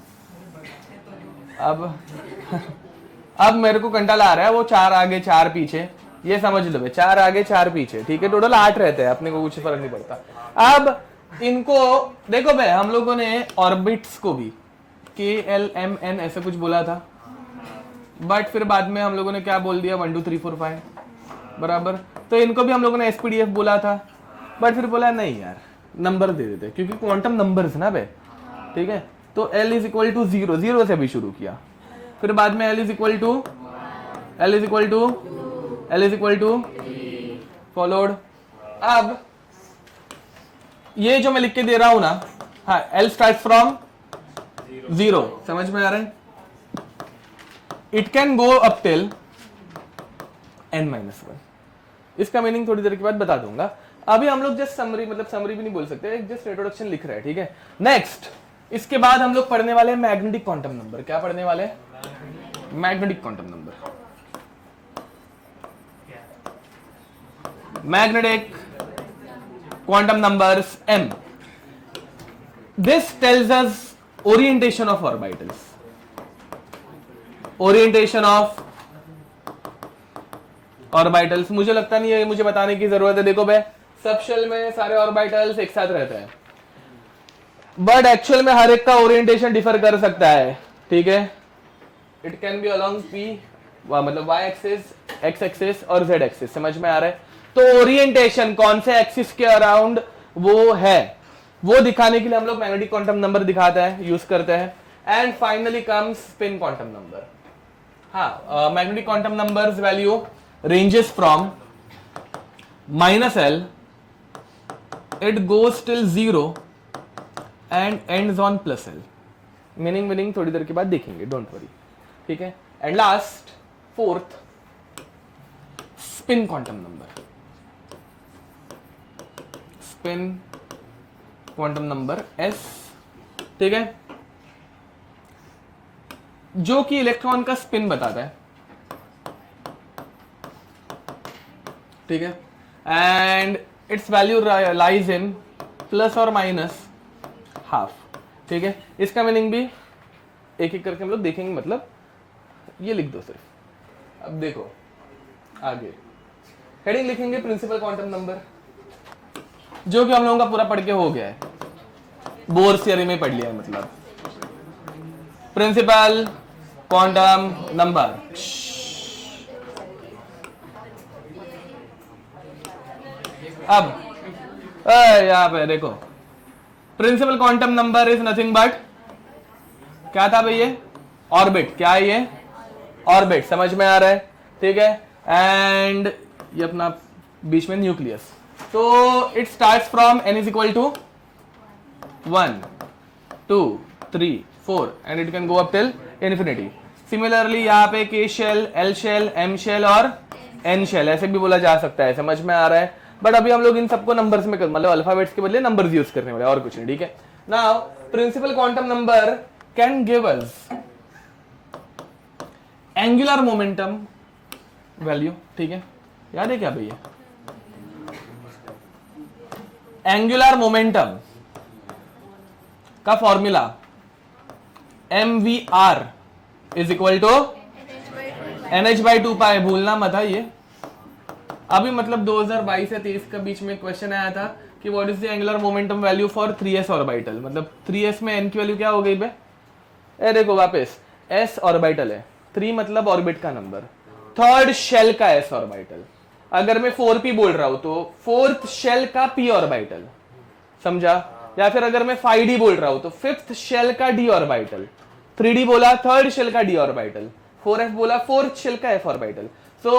अब मेरे को कंटाला आ रहा है, वो 4 आगे 4 पीछे, ये समझ लो, 4 आगे 4 पीछे, ठीक है। टोटल 8 रहते हैं, अपने को कुछ फर्क नहीं पड़ता। अब इनको देखो भाई, हम लोगों ने ऑर्बिट्स को भी KLMN ऐसे कुछ बोला था, बट फिर बाद में हम लोगों ने क्या बोल दिया, 1 2 3 4 5, बराबर। तो इनको भी हम लोगों ने SPDF बोला था, बट फिर बोला नहीं यार, नंबर दे देते, क्योंकि क्वांटम नंबर्स ना बे, ठीक है। तो L इज इक्वल टू 0, 0 से भी शुरू किया। फिर बाद में L is equal to followed. अब ये जो मैं लिख के दे रहा हूं ना, हाँ, L स्टार्ट फ्रॉम 0, समझ में आ रहा है? It can go up till n-1। इसका मीनिंग थोड़ी देर के बाद बता दूंगा। अभी हम लोग जस्ट समरी, मतलब समरी भी नहीं बोल सकते, एक जस्ट इंट्रोडक्शन लिख रहे हैं, ठीक है। नेक्स्ट, इसके बाद हम लोग पढ़ने वाले हैं मैग्नेटिक क्वांटम नंबर। क्या पढ़ने वाले हैं? Magnetic quantum number. Magnetic quantum numbers m. This tells us orientation of orbitals. Orientation of orbitals मुझे लगता नहीं है मुझे बताने की जरूरत है। देखो भाई, सब शेल में सारे ऑर्बिटल्स एक साथ रहते हैं, बट एक्चुअल में हर एक का ओरिएंटेशन डिफर कर सकता है, ठीक है। It can B along P, मतलब y एक्सिस, x एक्सिस और z एक्सिस, समझ में आ रहा है? तो ओरिएंटेशन कौन से एक्सिस के अराउंड वो है, वो दिखाने के लिए हम लोग मैग्नेटिक क्वांटम नंबर दिखाते हैं, यूज करते हैं। And finally comes spin quantum number. हाँ, magnetic quantum numbers value ranges from -L, it goes till 0 and ends on +L। Meaning थोड़ी देर के बाद देखेंगे, डोंट वरी, ठीक है। And last, fourth, spin quantum number. Spin quantum number s, ठीक है, जो कि इलेक्ट्रॉन का स्पिन बताता है, ठीक है। And it's value lies in ±½ ठीक है। इसका मीनिंग भी एक एक करके हम लोग देखेंगे, मतलब ये लिख दो सिर्फ। अब देखो आगे हेडिंग लिखेंगे प्रिंसिपल क्वांटम नंबर, जो कि हम लोगों का पूरा पढ़ के हो गया है, बोर्स थियरी में पढ़ लिया है, मतलब प्रिंसिपल क्वांटम नंबर। अब यहां पे देखो, principal quantum number is nothing but, क्या था भाई ये? ऑर्बिट। क्या है ये? ऑर्बिट, समझ में आ रहा है, ठीक है। एंड ये अपना बीच में nucleus. So it starts from n is equal to 1, 2, 3, 4 and it can go up till infinity. Similarly यहाँ पे K shell, L shell, M shell और N shell ऐसे भी बोला जा सकता है, समझ में आ रहा है? बट अभी हम लोग इन सबको नंबर्स में मतलब अल्फाबेट्स के बदले नंबर्स यूज करने वाले, और कुछ नहीं, ठीक है। Now principal quantum number can give us angular momentum value, ठीक है। याद है क्या भैया? एंगुलर मोमेंटम का formula mvr is equal to nh/2π। भूलना मत है ये। अभी मतलब 2022 या 23 के बीच में क्वेश्चन आया था कि what is the angular momentum value for 3s orbital. मतलब 3s में n की वैल्यू क्या हो गई बे? ए देखो वापस, s ऑर्बिटल है, 3 मतलब ऑर्बिट का नंबर, थर्ड शेल का s ऑर्बिटल। अगर मैं 4p बोल रहा हूं तो फोर्थ शेल का p ऑर्बिटल, समझा? या फिर अगर मैं 5d बोल रहा हूं तो फिफ्थ शेल का d ऑर्बिटल, 3d बोला थर्ड शेल का d ऑर्बिटल, 4f बोला फोर्थ शेल का f ऑर्बिटल। सो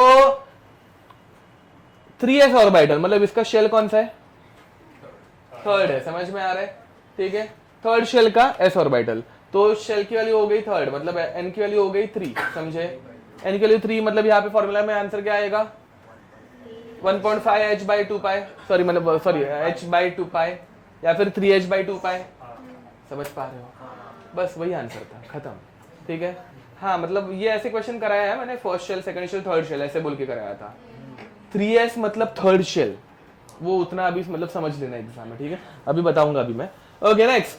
3s ऑर्बिटल मतलब इसका शेल कौन सा है? थर्ड है, समझ में आ रहा है, ठीक है। थर्ड शेल का s ऑर्बिटल, तो शेल की वैल्यू हो गई थर्ड, मतलब n की वैल्यू हो गई 3, समझे? n की वैल्यू 3 मतलब यहाँ पे फॉर्मूला में आंसर क्या आएगा? 1.5 h/2π, सॉरी मतलब सॉरी h/2π या फिर 3h/2π। समझ पा रहे हो? बस वही आंसर था, खत्म, ठीक है। हाँ मतलब ये ऐसे क्वेश्चन कराया है मैंने, first shell, second shell, third shell ऐसे बोल के कराया था। 3s मतलब थर्ड शेल, वो उतना अभी मतलब समझ लेना एग्जाम में, ठीक है। अभी बताऊंगा अभी मैं। Okay next,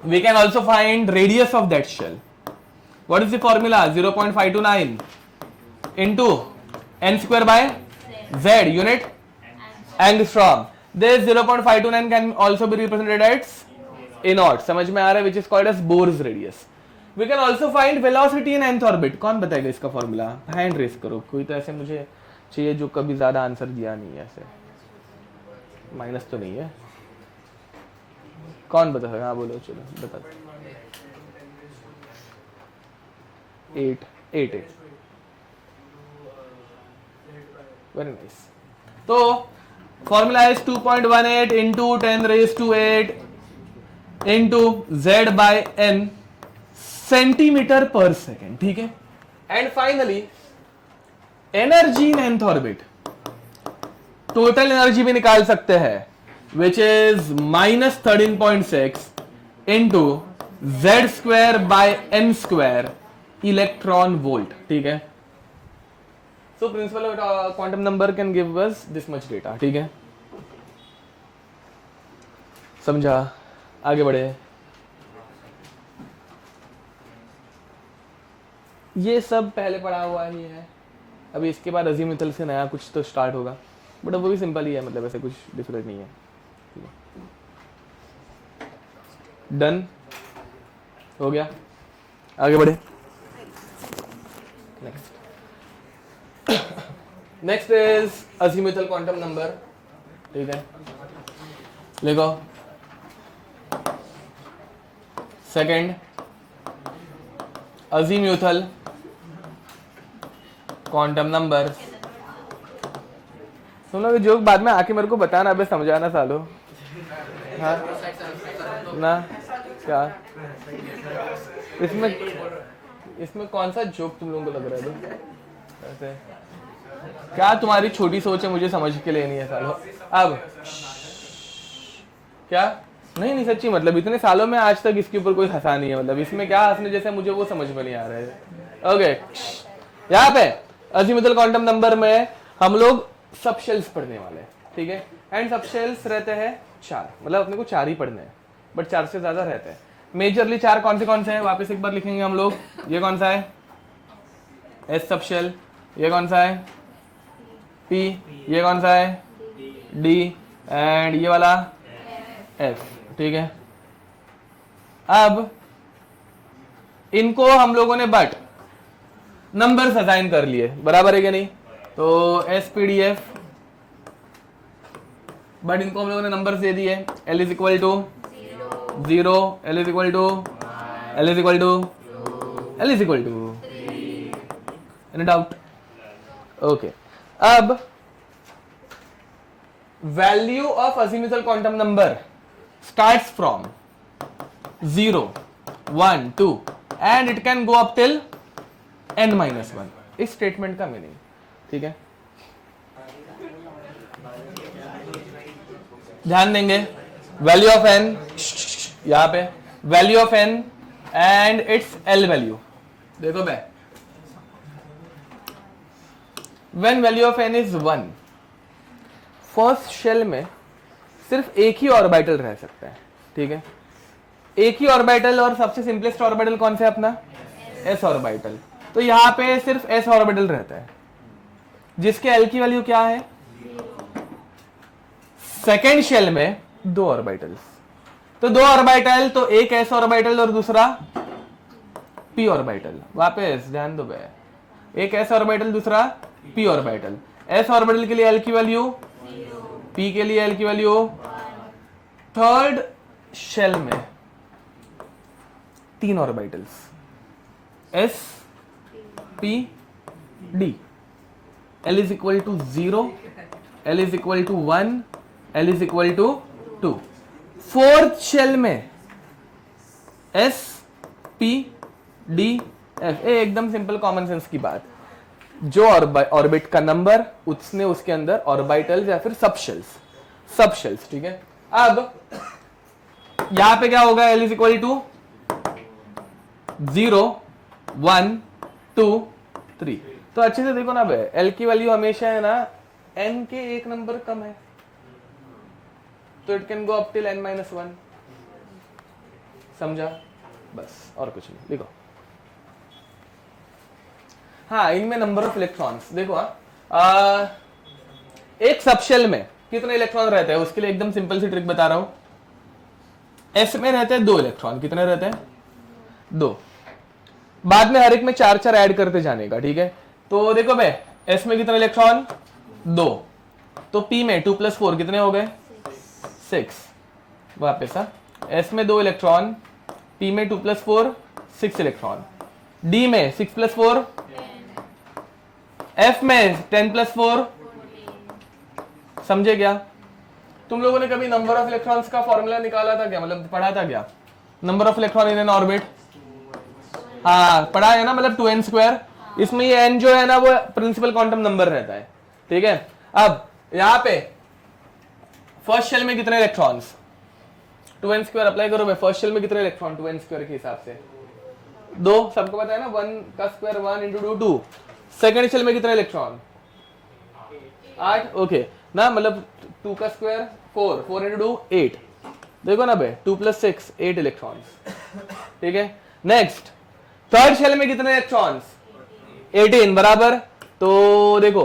we can also find radius of that shell. What is the formula? 0.529 into n²/z unit angstrom. This 0.529 can also be represented as a0, समझ में आ रहा है, which is called as Bohr's radius. We can also find velocity in nth orbit. कौन बताएगा इसका फॉर्मूला? हैंड रेस करो कोई, तो ऐसे मुझे चाहिए जो कभी ज्यादा आंसर दिया नहीं है, ऐसे माइनस तो नहीं है। कौन बता सकता? हाँ बोलो, चलो बता। 8 वेरी नाइस। तो formula is 2.18 into 10⁻⁸ into Z by n centimetre per second, ठीक है। And finally energy in nth orbit, total energy भी निकाल सकते हैं, which is -13.6 into Z square by n square electron volt, ठीक है। So principal of quantum number can give us this much data, ठीक है। समझा? आगे बढ़े। ये सब पहले पढ़ा हुआ ही है, अभी इसके बाद अजीमुथल से नया कुछ तो स्टार्ट होगा, बट वो भी सिंपल ही है, मतलब ऐसे कुछ डिफरेंट नहीं है। डन हो गया, आगे बढ़े। Next is azimuthal quantum number, ठीक है। लिखो सेकंड अजीमुथल क्वांटम नंबर। तुम लोग जोक बाद में आके मेरे को बताना, अबे समझाना सालो। हाँ ना क्या इसमें कौन सा जोक तुम लोगों को लग रहा है? ऐसे क्या तुम्हारी छोटी सोच है, मुझे समझ के लेनी है सालो। अब क्या नहीं नहीं सच्ची, मतलब इतने सालों में आज तक इसके ऊपर कोई हंसा नहीं है, मतलब इसमें क्या हंसने जैसे मुझे वो समझ में नहीं आ रहा है। ओके, यहाँ पे अजीमुथल क्वांटम नंबर में हम लोग सब शेल्स पढ़ने वाले हैं, ठीक है। एंड सब शेल्स रहते हैं 4, मतलब अपने को 4 ही पढ़ने हैं, बट 4 से ज्यादा रहते हैं। मेजरली 4 कौन से हैं वापस एक बार लिखेंगे हम लोग। ये कौन सा है? एस सब शेल। ये कौन सा है? पी। ये कौन सा है? डी। एंड ये वाला एफ, ठीक है। अब इनको हम लोगों ने बट नंबर्स असाइन कर लिए, बराबर है क्या नहीं? तो s p d f, but इनको हम लोगों ने नंबर्स दे दिए। L is equal to 0, l is equal to, l is equal to, l is equal to. Any doubt? Okay, अब value of azimuthal quantum number starts from 0, 1, 2 and it can go up till n-1, इस स्टेटमेंट का मीनिंग, ठीक है। ध्यान देंगे, वैल्यू ऑफ n, यहां पे value of n and it's l value. देखो बे, when value of n is 1, first shell में सिर्फ एक ही ऑर्बिटल रह सकता है, ठीक है। एक ही ऑर्बिटल, और सबसे सिंपलेस्ट ऑर्बिटल कौन सा है अपना? s orbital. तो यहां पे सिर्फ s ऑर्बिटल रहता है, जिसके l की वैल्यू क्या है? सेकेंड शेल में 2 ऑर्बिटल्स, तो 2 ऑर्बिटल, तो एक s ऑर्बिटल और दूसरा p ऑर्बिटल। वापस ध्यान दो बे, एक s ऑर्बिटल दूसरा p ऑर्बिटल। s ऑर्बिटल के लिए l की वैल्यू, p के लिए l की वैल्यू। थर्ड शेल में 3 orbitals, s p d। l is equal to 0, l is equal to 1, l is equal to 2। Fourth shell में s p d f। एकदम सिंपल कॉमन सेंस की बात, जो ऑर्बिट का नंबर, उसने उसके अंदर ऑर्बिटल्स या फिर सब शेल्स, ठीक है। अब यहां पे क्या होगा? L is equal to 0, 1, 2, 3। तो अच्छे से देखो ना बे, L की वैल्यू हमेशा है ना n के एक नंबर कम है, तो it can go up till n-1। समझा? बस और कुछ नहीं, देखो। हाँ, इनमें नंबर ऑफ इलेक्ट्रॉन्स देखो। एक सबशेल में कितने इलेक्ट्रॉन रहते हैं, उसके लिए एकदम सिंपल सी ट्रिक बता रहा हूं। s में रहते हैं 2 इलेक्ट्रॉन, कितने रहते हैं? 2। बाद में हर एक में 4-4 ऐड करते जाने का, ठीक है। तो देखो बे, s में कितने इलेक्ट्रॉन? 2। तो p में 2 + 4 कितने हो गए? 6। वापस s में 2 इलेक्ट्रॉन, p में 2 + 4 6 इलेक्ट्रॉन, d में 6 + 4, f में 10 + 4। समझे क्या? तुम लोगों ने कभी नंबर ऑफ इलेक्ट्रॉन्स का फॉर्मूला निकाला था क्या, मतलब पढ़ा था क्या, number of electron in an orbit? हाँ पढ़ा है ना, मतलब 2n²। इसमें ये n जो है ना वो प्रिंसिपल क्वांटम नंबर रहता है, ठीक है। अब यहाँ पे फर्स्ट शेल में कितने इलेक्ट्रॉन्स, 2n² अप्लाई करो भाई, फर्स्ट शेल में कितने इलेक्ट्रॉन 2n² के हिसाब से 2, सबको पता है ना, 1 का स्क्वायर 1 इंटू 2। सेकेंड शेल में कितने इलेक्ट्रॉन 8, ओके ना, मतलब 2 का स्क्वायर 4, 4 इंटू 2 8, देखो ना भाई 2 + 6 8 इलेक्ट्रॉन्स, ठीक है। नेक्स्ट थर्ड शेल में कितने इलेक्ट्रॉन्स 18 बराबर, तो देखो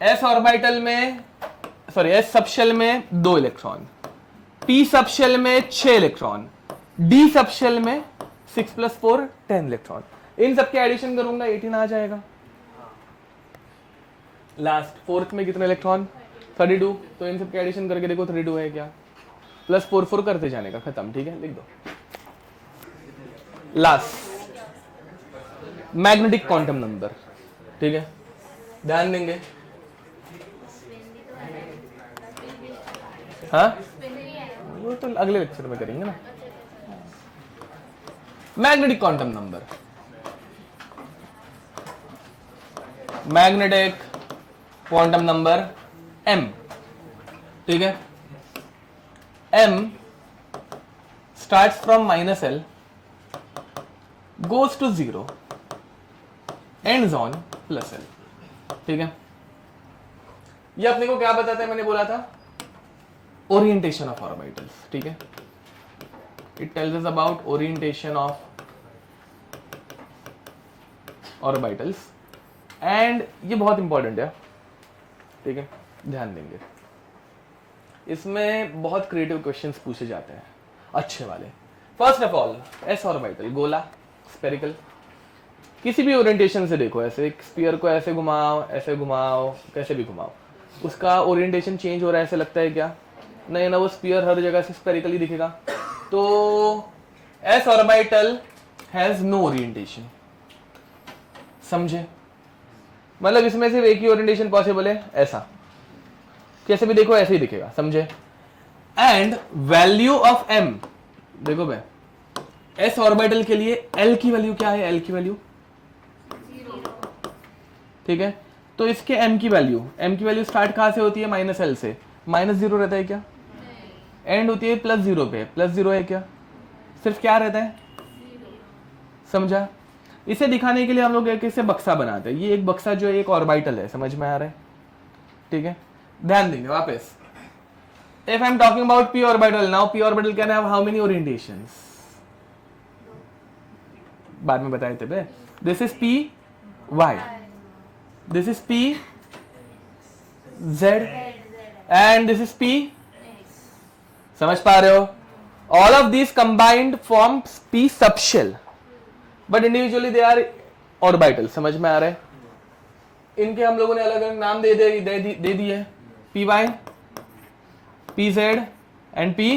s ऑर्बिटल में, सॉरी s सबशेल में 2 इलेक्ट्रॉन, p सबशेल में 6 इलेक्ट्रॉन, d सबशेल में 6 + 4 10 इलेक्ट्रॉन। इन सबके एडिशन करूंगा 18 आ जाएगा। लास्ट फोर्थ में कितने इलेक्ट्रॉन 32, तो इन सबके एडिशन करके देखो 32 है क्या, प्लस 4 4 करते जाने का, खत्म, ठीक है, लिख दो। लास्ट मैग्नेटिक क्वांटम नंबर, ठीक है, ध्यान देंगे। हाँ वो तो अगले लेक्चर में करेंगे ना। Magnetic quantum number, magnetic quantum number m, ठीक है। m starts from -L, goes to 0, ends on +L, ठीक है। ये अपने को क्या बताता है, मैंने बोला था ओरिएंटेशन ऑफ ऑर्बिटल्स, ठीक है। It tells us about orientation of orbitals and ये बहुत इंपॉर्टेंट है, ठीक है, ध्यान देंगे। इसमें बहुत क्रिएटिव क्वेश्चंस पूछे जाते हैं, अच्छे वाले। First of all S orbital, गोला, स्फेरिकल, किसी भी ओरिएंटेशन से देखो, ऐसे एक स्फीयर को ऐसे घुमाओ, ऐसे घुमाओ, कैसे भी घुमाओ, उसका ओरिएंटेशन चेंज हो रहा है ऐसे लगता है क्या, नहीं ना, वो स्फीयर हर जगह से स्फेरिकली दिखेगा। तो s orbital has no orientation, समझे, मतलब इसमें सिर्फ एक ही ओरिएंटेशन पॉसिबल है, ऐसा, कैसे भी देखो ऐसे ही दिखेगा, समझे। एंड वैल्यू ऑफ m, देखो भाई एस ऑर्बिटल के लिए l की वैल्यू क्या है, l की वैल्यू 0, ठीक है। तो इसके m की वैल्यू स्टार्ट कहां से होती है, -L से, -0 रहता है क्या, एंड होती है +0 पे, +0 है क्या, सिर्फ क्या रहता है 0, समझा। इसे दिखाने के लिए हम लोग एक इसे बक्सा बनाते हैं, ये एक बक्सा जो है एक ऑर्बिटल है, समझ में आ रहा है, ठीक है। ध्यान देंगे वापस, if I am talking about p orbital, now p orbital can have how many orientations, बाद में बताए थे बे, this is p y, this is p z and this is p, समझ पा रहे हो, all of these combined form p subshell, but individually they are orbital, समझ में आ रहा है। इनके हम लोगों ने अलग अलग नाम दे दिए, p y, p z and p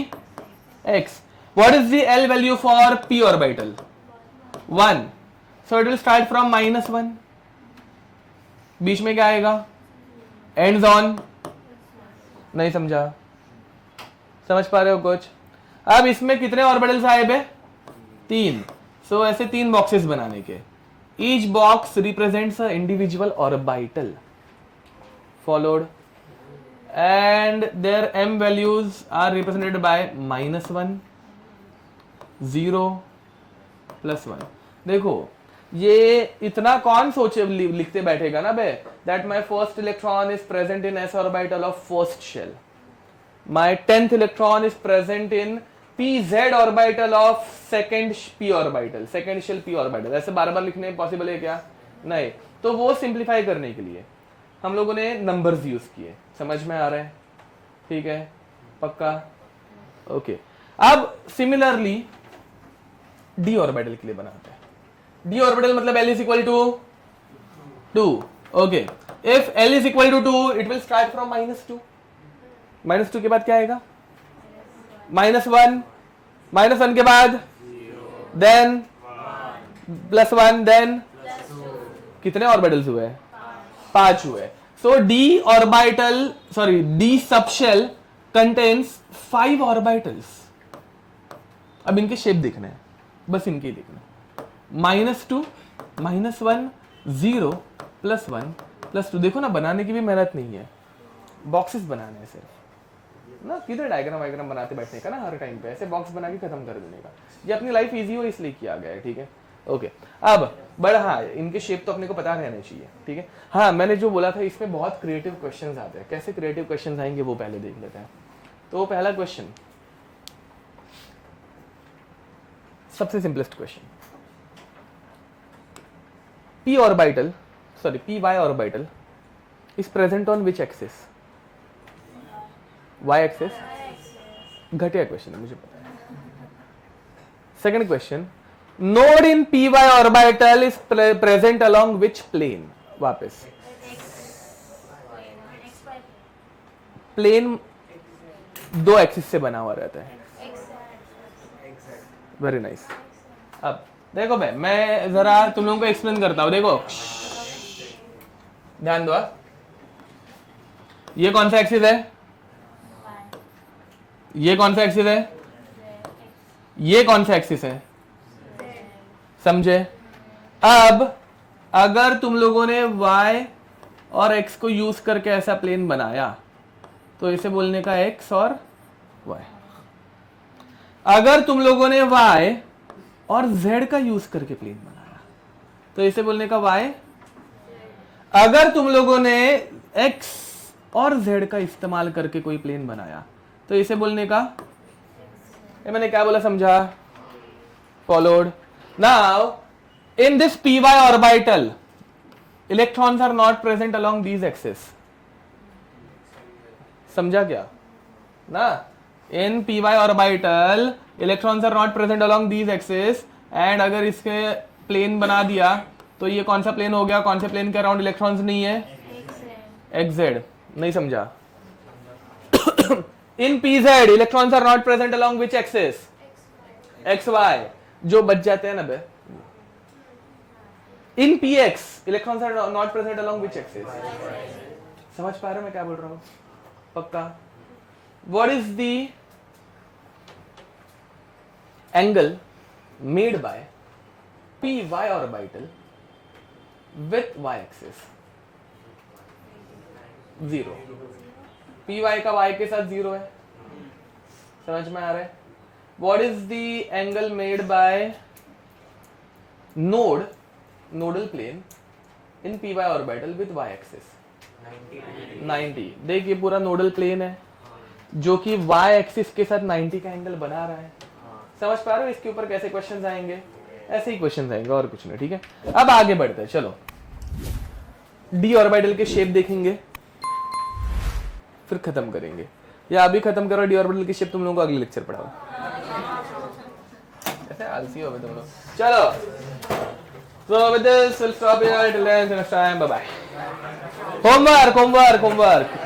x. What is the l value for p orbital, 1, so it will start from -1, बीच में क्या आएगा, एंड्स ऑन, नहीं समझा, समझ पा रहे हो कुछ। अब इसमें कितने ऑर्बिटल्स आए बे, 3, सो ऐसे 3 बॉक्सेस बनाने के, each box represents a individual orbital, followed, and their m values are represented by -1, 0, +1। देखो ये इतना कौन सोचे लिखते बैठेगा ना बे, that my first electron is present in s orbital of first shell, my 10th electron is present in pz orbital of second p orbital, second shell p orbital। ऐसे बार बार लिखने पॉसिबल है क्या, नहीं। तो वो सिंप्लीफाई करने के लिए हम लोगों ने नंबर्स यूज किए, समझ में आ रहा है, ठीक है, पक्का, ओके। अब सिमिलरली डी ऑर्बिटल के लिए बनाते हैं, डी ऑर्बिटल मतलब L = 2, okay. If L = 2 it will start from -2, -2 के बाद क्या आएगा, -1, -1 के बाद देन +1, देन कितने ऑर्बिटल्स हुए, 5 हुए। So d orbital, sorry d subshell contains 5 orbitals. अब इनके शेप देखना है, बस इनके ही देखना है। -2 -1 0 +1 +2। देखो ना, बनाने की भी मेहनत नहीं है, बॉक्सेस बनाने हैं सिर्फ ना, किधर डायग्राम वायग्राम बनाते बैठने का ना हर टाइम पे, ऐसे बॉक्स बना के खत्म कर देने का। ये अपनी लाइफ इजी हो इसलिए किया गया है, ठीक है। ओके, अब बड़ा, हाँ इनके शेप तो अपने को पता रहने चाहिए, ठीक है। हाँ मैंने जो बोला था इसमें बहुत क्रिएटिव क्वेश्चंस आते हैं, कैसे क्रिएटिव क्वेश्चंस आएंगे वो पहले देख लेते हैं। तो पहला क्वेश्चन, सबसे simplest question, p orbital, sorry py orbital is present on which axis? y axis। घटिया क्वेश्चन है, मुझे पता है। Second question, node in py orbital is present along which plane? वापस प्लेन दो एक्सिस से बना हुआ रहता है। Very nice. अब देखो भाई, मैं जरा तुम लोगों को एक्सप्लेन करता हूं, देखो ध्यान दो। ये कौन सा एक्सिस है? ये कौन सा एक्सिस है? ये कौन सा एक्सिस है? समझे? अब अगर तुम लोगों ने y और x को यूज करके ऐसा प्लेन बनाया तो इसे बोलने का x और y। अगर तुम लोगों ने y और z का यूज करके प्लेन बनाया तो इसे बोलने का y। अगर तुम लोगों ने x और z का इस्तेमाल करके कोई प्लेन बनाया तो इसे बोलने का, ये मैंने क्या बोला समझा? Followed. Now in this py orbital electrons are not present along these axes। समझा क्या ना? इन py orbital electrons are not present along these axes, and अगर इसके प्लेन बना दिया तो ये कौन सा प्लेन हो गया? कौन से प्लेन के अराउंड इलेक्ट्रॉन्स नहीं है? xz। नहीं समझा? In pz electrons are not present along which axis? xy। जो बच जाते हैं ना बे। In px electrons are not present along which axis? समझ पा रहे हो मैं क्या बोल रहा हूं? पक्का? What is the angle made by py orbital with y axis? 0। py का y के साथ 0 है, समझ में आ रहा है? What is the angle made by nodal plane in py orbital with y axis? 90। देख, ये पूरा नोडल प्लेन है जो कि y एक्सिस के साथ 90 का एंगल बना रहा है। समझ पा रहे हो इसके ऊपर कैसे क्वेश्चंस आएंगे? ऐसे ही क्वेश्चंस आएंगे और कुछ नहीं, ठीक है। अब आगे बढ़ते हैं, चलो d ऑर्बिटल के शेप देखेंगे फिर खत्म करेंगे, या अभी खत्म करो d ऑर्बिटल की शेप, तुम लोगों को अगले लेक्चर पढ़ाओ। ऐसे आलसी हो गए तुम लोग। चलो, so with this we'll stop here till then, next time, bye bye। Homework homework homework.